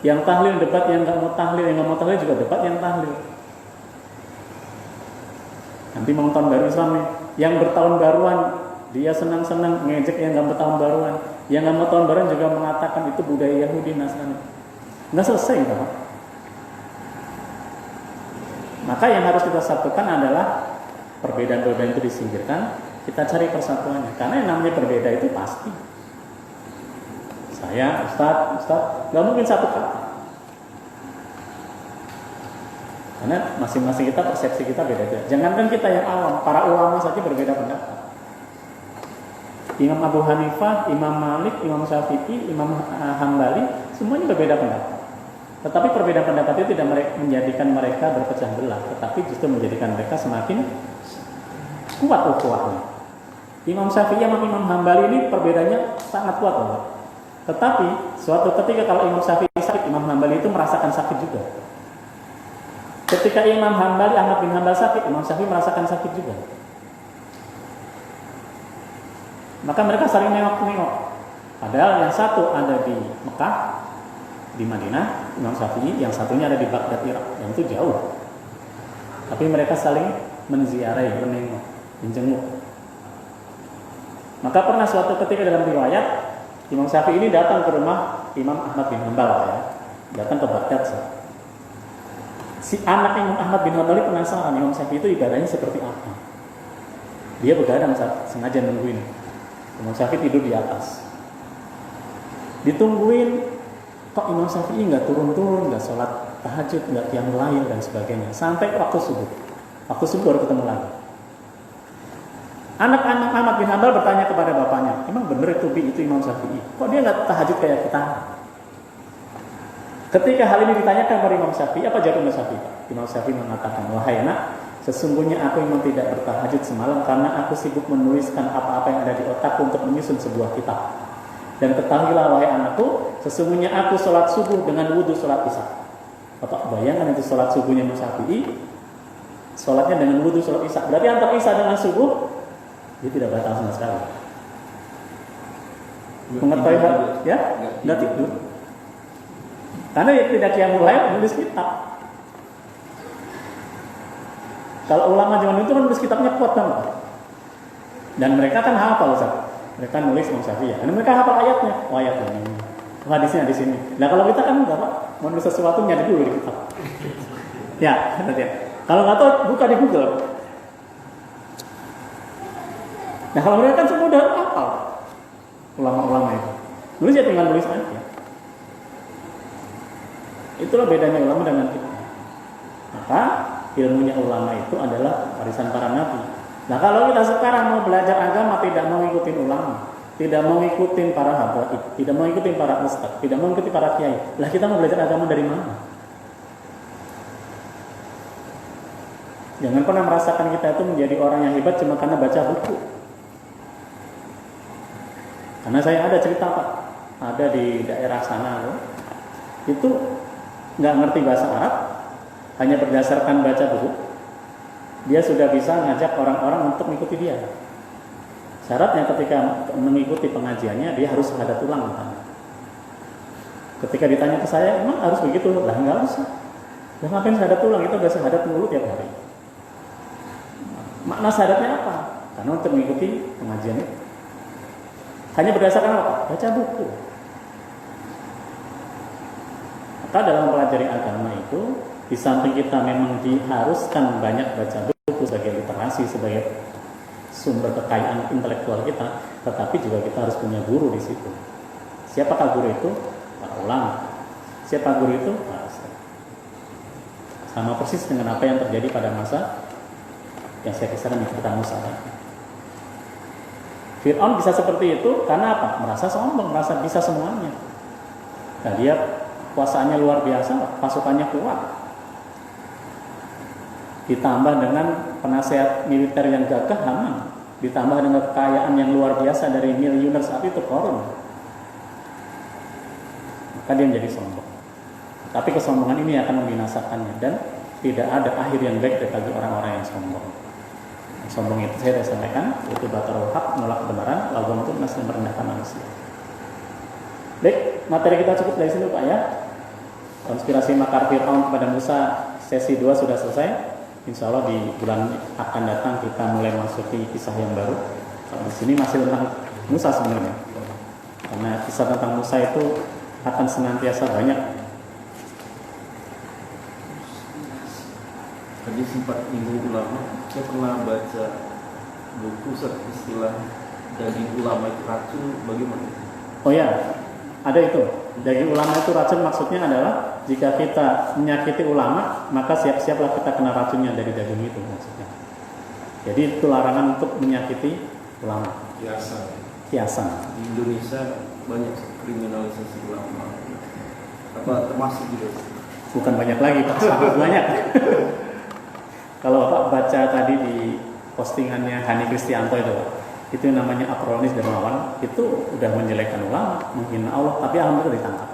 Yang tahlil debat yang nggak mau tahlil, yang nggak mau tahlil juga debat yang tahlil. Nanti mau tahun baru Islam nih, yang bertahun baruan dia senang-senang ngejek yang nggak bertahun baruan, yang nggak mau tahun baruan juga mengatakan itu budaya Yahudi Nasrani. Nggak selesai Pak. Maka yang harus kita satukan adalah perbedaan-perbedaan itu disingkirkan, kita cari persatuannya. Karena yang namanya berbeda itu pasti. Saya, Ustaz, nggak mungkin satu kata. Karena masing-masing kita persepsi kita beda-beda. Jangankan kita yang awam, para ulama saja berbeda pendapat. Imam Abu Hanifah, Imam Malik, Imam Syafi'i, Imam Hambali, semuanya berbeda pendapat. Tetapi perbedaan pendapat itu tidak menjadikan mereka berpecah belah, tetapi justru menjadikan mereka semakin kuat ukhuwahnya. Imam Syafi'i sama Imam Hambali ini perbedaannya sangat kuat loh. Tetapi suatu ketika kalau Imam Syafi'i sakit, Imam Hambali itu merasakan sakit juga. Ketika Imam Hambali, Ahmad bin Hambal sakit, Imam Syafi'i merasakan sakit juga. Maka mereka saling nengok-nengok. Padahal yang satu ada di Mekah, di Madinah, Imam Syafi'i, yang satunya ada di Baghdad, Irak, yang itu jauh. Tapi mereka saling menziarahi, menengok, menjenguk. Maka pernah suatu ketika dalam riwayat, Imam Syafi'i ini datang ke rumah Imam Ahmad bin Hanbal ya, datang ke Baghdad. Si anak Imam Ahmad bin Hanbal penasaran Imam Syafi'i itu ibadahnya seperti apa. Dia begadang sengaja nungguin. Imam Syafi'i tidur di atas. Ditungguin. Kok Imam Syafi'i nggak turun-turun, nggak sholat tahajud, nggak qiyamul lail dan sebagainya, sampai waktu subuh. Waktu subuh baru ketemu lagi. Anak-anak Ahmad bin Hanbal bertanya kepada bapaknya, emang bener itu Imam Syafi'i? Kok dia nggak tahajud kayak kita? Ketika hal ini ditanyakan kepada Imam Syafi'i, apa jawab Imam Syafi'i? Imam Syafi'i mengatakan, wahai nak, sesungguhnya aku memang tidak bertahajud semalam karena aku sibuk menuliskan apa-apa yang ada di otakku untuk menyusun sebuah kitab. Dan ketahuilah wahai anakku, sesungguhnya aku sholat subuh dengan wudhu sholat isya. Bapak bayangkan itu sholat subuhnya Imam Syafi'i, sholatnya dengan wudhu sholat isya. Berarti antara isya dengan subuh, dia tidak batal sama sekali. Mengetahui hal, ya? Nggak tidur. Karena ya tidak qiyamul lail menulis kitab. Kalau ulama zaman itu kan nulis kitabnya kuat banget. Dan mereka kan hafal, Ustaz. Mereka nulis Imam Syafi'i. Dan mereka hafal ayatnya. Oh, ayatnya ini. Hadisnya di sini. Nah, kalau kita kan enggak, Pak. Mau nulis sesuatu nyari dulu di kitab. Ya, nanti ya. Kalau nggak tahu buka di Google. Nah, kalau mereka kan semua udah hafal. Ulama-ulama itu. Nulis ya tinggal nulis aja. Itulah bedanya ulama dengan kita. Maka ilmunya ulama itu adalah warisan para nabi. Nah, kalau kita sekarang mau belajar agama tidak mau ikutin ulama, tidak mau ikutin para habaib, tidak mau ikutin para ustaz, tidak mau ikutin para kiai, lah kita mau belajar agama dari mana? Jangan pernah merasakan kita itu menjadi orang yang hebat cuma karena baca buku. Karena saya ada cerita, Pak, ada di daerah sana loh, itu nggak ngerti bahasa Arab, hanya berdasarkan baca buku, dia sudah bisa ngajak orang-orang untuk mengikuti dia. Syaratnya ketika mengikuti pengajiannya, dia harus syahadat ulang. Ketika ditanya ke saya, emang harus begitu? Lah nggak usah. Lah ngapain syahadat ulang? Kita udah syahadat mulu tiap hari. Makna syahadatnya apa? Karena untuk mengikuti pengajian itu. Hanya berdasarkan apa? Baca buku. Maka dalam mempelajari agama itu, di samping kita memang diharuskan banyak baca buku sebagai literasi, sebagai sumber kekayaan intelektual kita, tetapi juga kita harus punya guru di situ. Siapakah guru itu? Para ulama. Siapa guru itu? Para ustaz. Sama persis dengan apa yang terjadi pada masa yang saya kisahkan di cerita Musa. Fir'aun bisa seperti itu karena apa? Merasa sombong, merasa bisa semuanya. Nah, dia kuasaannya luar biasa, pasukannya kuat. Ditambah dengan penasehat militer yang gagah, Haman. Ditambah dengan kekayaan yang luar biasa dari miliuner saat itu, Qarun. Maka dia menjadi sombong. Tapi kesombongan ini akan membinasakannya dan tidak ada akhir yang baik bagi orang-orang yang sombong. Sombong itu saya sudah sampaikan, itu batarul haq, menolak kebenaran, lalu untuk nas dan merendahkan manusia. Baik, materi kita cukup dari sini Pak ya. Konspirasi makar Fir'aun kepada Musa sesi 2 sudah selesai. Insya Allah di bulan akan datang kita mulai masuki kisah yang baru. Kalau di sini masih tentang Musa sebenarnya. Karena kisah tentang Musa itu akan senantiasa banyak. Tadi sempat nyinggung ulama, saya pernah baca buku istilah daging ulama itu racun, bagaimana? Oh ya, ada itu. Daging ulama itu racun maksudnya adalah jika kita menyakiti ulama, maka siap-siaplah kita kena racunnya dari daging itu maksudnya. Jadi itu larangan untuk menyakiti ulama. Kiasan. Di Indonesia banyak kriminalisasi ulama. Apa termasuk juga? Bukan banyak lagi, Pak, sangat banyak. Kalau Bapak baca tadi di postingannya Hani Kristianto itu namanya Akronis Dermawan, itu udah menjelekkan ulama, menghina Allah, tapi alhamdulillah ditangkap.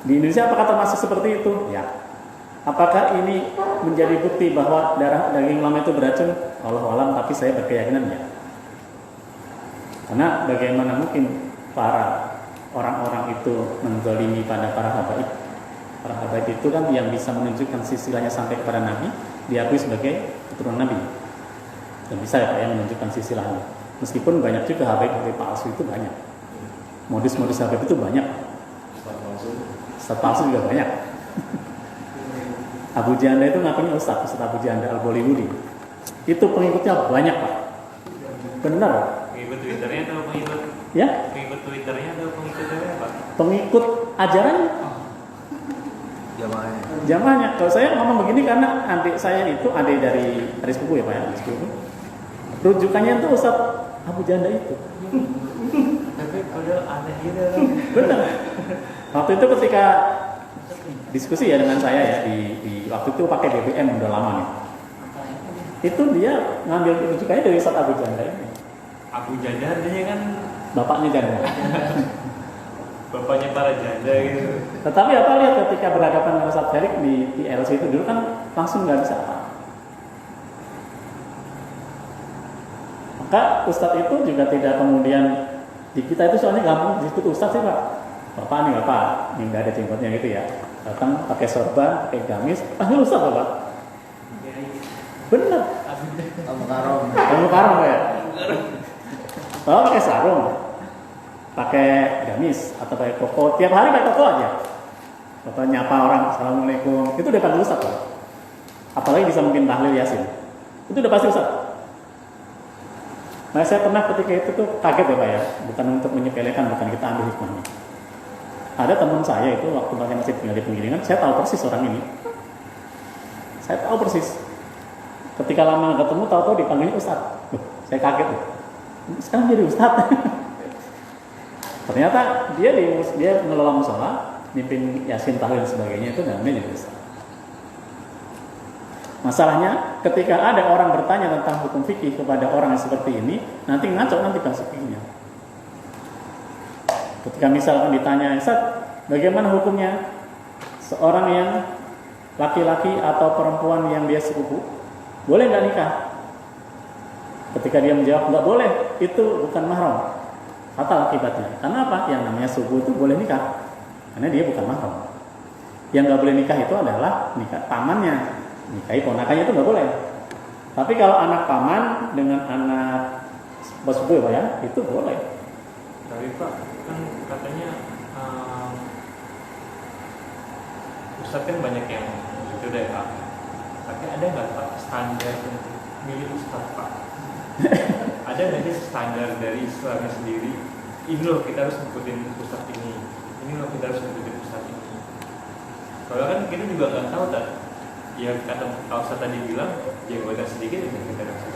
Di Indonesia apakah termasuk seperti itu? Ya. Apakah ini menjadi bukti bahwa darah daging ulama itu beracun? Wallahu alam, tapi saya berkeyakinan ya. Karena bagaimana mungkin para orang-orang itu menzalimi pada para habaib? Para habaib itu kan yang bisa menunjukkan silsilahnya sampai kepada Nabi, diakui sebagai keturunan Nabi. Dan bisa ya Pak ya menunjukkan silsilahnya. Meskipun banyak juga habaib-habaib palsu itu banyak. Modus-modus habaib itu banyak. Ustaz palsu juga banyak. Abu Janda itu ngakunya Ustaz Abu Janda Al-Bollywoodi. Itu pengikutnya banyak Pak. Benar. Pengikut Twitternya atau pengikut? Ya? Pengikut Twitternya atau pengikut apa? Pengikut ajaran jamaahnya. Kalau saya ngomong begini karena adik saya itu adik dari sepupu ya Pak ya, sepupu. Rujukannya itu Ustaz Abu Janda itu. Tapi udah aneh gitu. Benar. Waktu itu ketika diskusi ya dengan saya ya di waktu itu pakai BBM udah lama nih. Itu dia ngambil rujukannya dari Ustaz Abu Janda ini. Abu Janda dia kan Bapaknya Janda. bapaknya para janda gitu. Tetapi apa lihat ketika berhadapan dengan Ustaz Felix di PLC itu dulu kan langsung nggak bisa apa. Maka Ustadz itu juga tidak kemudian di kita itu soalnya gampang disebut Ustadz sih Pak. Bapak nih Bapak, ini nggak ada jenggotnya gitu ya. Datang pakai sorban, pakai gamis, panggil Ustadz Bapak. Bener. Kamu karung ya. Bapak pakai sarung, pakai gamis atau pakai koko, tiap hari pakai koko aja. Bapak nyapa orang, assalamualaikum, itu udah panggil Ustadz Pak. Apalagi bisa mungkin tahlil Yasin, itu udah pasti Ustadz. Nah saya pernah ketika itu tuh kaget ya Pak ya, bukan untuk menyepelekan, bukan kita ambil hikmahnya. Ada teman saya itu waktu saya masih tinggal di penggilingan, saya tahu persis orang ini. Saya tahu persis. Ketika lama ketemu, tahu-tahu dipanggilnya Ustadz. Saya kaget tuh. Sekarang jadi Ustadz. Ternyata dia ngelola musola, mimpin Yasin tahlil dan sebagainya itu namanya jadi Ustadz. Masalahnya ketika ada orang bertanya tentang hukum fikih kepada orang yang seperti ini, nanti ngaco nanti bahasa fikihnya. Ketika misalkan ditanya, Ustaz, bagaimana hukumnya seorang yang laki-laki atau perempuan yang dia sepupu, boleh nggak nikah? Ketika dia menjawab nggak boleh, itu bukan mahram, fatal akibatnya. Karena apa? Yang namanya sepupu itu boleh nikah, karena dia bukan mahram. Yang nggak boleh nikah itu adalah nikah pamannya. Nikahi ponakannya itu nggak boleh. Tapi kalau anak paman dengan anak sepupu ya, itu boleh. Tapi Pak, kan katanya Ustadz kan banyak yang gitu deh Pak. Tapi ada nggak Pak standar untuk milih Ustadz Pak? Ada nggak sih standar dari Islamnya sendiri? Ini loh kita harus ngikutin Ustadz ini loh kita harus ngikutin Ustadz ini. Soalnya kan kita juga nggak tahu tak. Ya kata Ustadz tadi bilang, jenggotan sedikit ya kita kasih.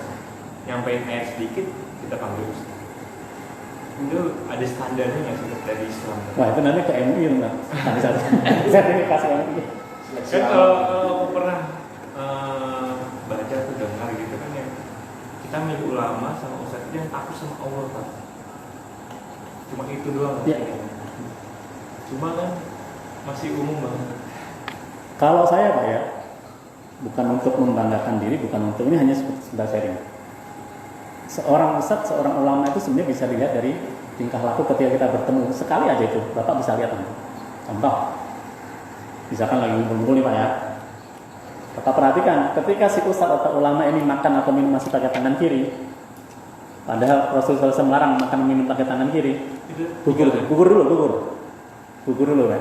Nyampein ayat sedikit kita panggil Ustadz. Itu ada standarnya nggak sih dari Islam? Wah itu nanti ke MUI enggak? Sertifikasi MUI. Kan kalau aku pernah baca atau dengar gitu kan ya, kita milih ulama sama Ustadz itu yang takut sama Allah Pak. Cuma itu doang. Ya. Cuma kan masih umum banget. Kalau saya Pak ya, bukan untuk membanggakan diri, bukan untuk ini hanya sekedar sharing. Seorang ustadz, seorang ulama itu sebenarnya bisa dilihat dari tingkah laku ketika kita bertemu. Sekali aja itu, Bapak bisa lihat nanti. Contoh, misalkan lagi ngumpul nih Pak ya. Bapak perhatikan, ketika si ustadz atau ulama ini makan atau minum masih pakai tangan kiri, padahal Rasulullah SAW melarang makan minum pakai tangan kiri, gugur dulu ya.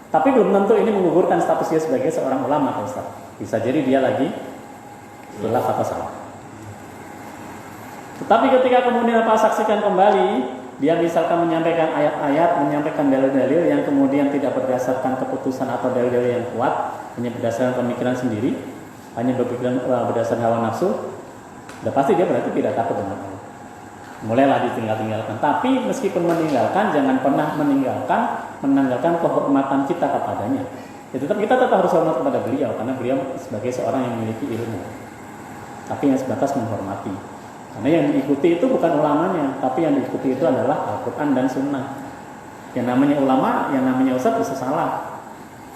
Tapi belum tentu ini menggugurkan status dia sebagai seorang ulama Pak Ustaz. Bisa jadi dia lagi khilaf atau salah. Tetapi ketika kemudian Pak saksikan kembali, dia misalkan menyampaikan ayat-ayat, menyampaikan dalil-dalil yang kemudian tidak berdasarkan keputusan atau dalil-dalil yang kuat, hanya berdasarkan pemikiran sendiri, hanya berdasarkan hawa nafsu, sudah pasti dia berarti tidak takut dengan Allah. Mulailah ditinggalkan. Tapi meskipun meninggalkan, jangan pernah menanggalkan kehormatan kita kepadanya. Ya, kita tetap harus hormat kepada beliau, karena beliau sebagai seorang yang memiliki ilmu. Tapi yang sebatas menghormati. Karena yang diikuti itu bukan ulamanya, tapi yang diikuti itu adalah Al-Quran dan Sunnah. Yang namanya ulama, yang namanya ustadz bisa salah,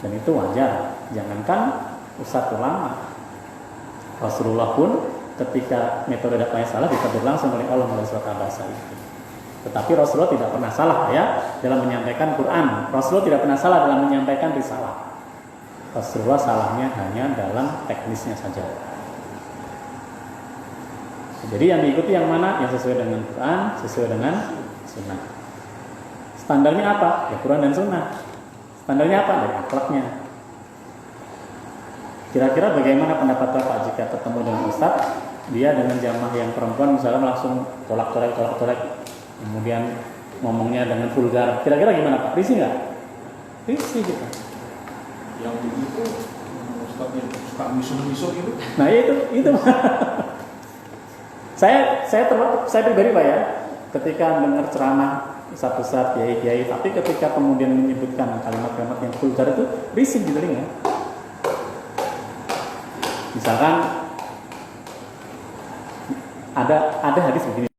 dan itu wajar. Jangankan ustadz ulama, Rasulullah pun ketika metode dakwahnya salah ditegur langsung oleh Allah melalui surat Al-Baqarah itu. Tetapi Rasulullah tidak pernah salah ya dalam menyampaikan Quran. Rasulullah tidak pernah salah dalam menyampaikan risalah. Rasulullah salahnya hanya dalam teknisnya saja. Jadi yang diikuti yang mana? Yang sesuai dengan Quran, sesuai dengan Sunnah. Standarnya apa? Ya Quran dan Sunnah. Standarnya apa? Dari akhlaknya. Kira-kira bagaimana pendapat Bapak jika ketemu dengan Ustaz, dia dengan jamaah yang perempuan misalnya langsung tolak-tolak, kemudian ngomongnya dengan vulgar. Kira-kira gimana Pak? Risih nggak? Risih kita. Yang begitu Ustaz yang suka miso gitu. Nah itu. saya pribadi Pak ya, ketika dengar ceramah ustaz-ustaz, kiai-kiai, tapi ketika kemudian menyebutkan kalimat-kalimat yang vulgar itu risih di telinga. Misalkan ada hadis begini.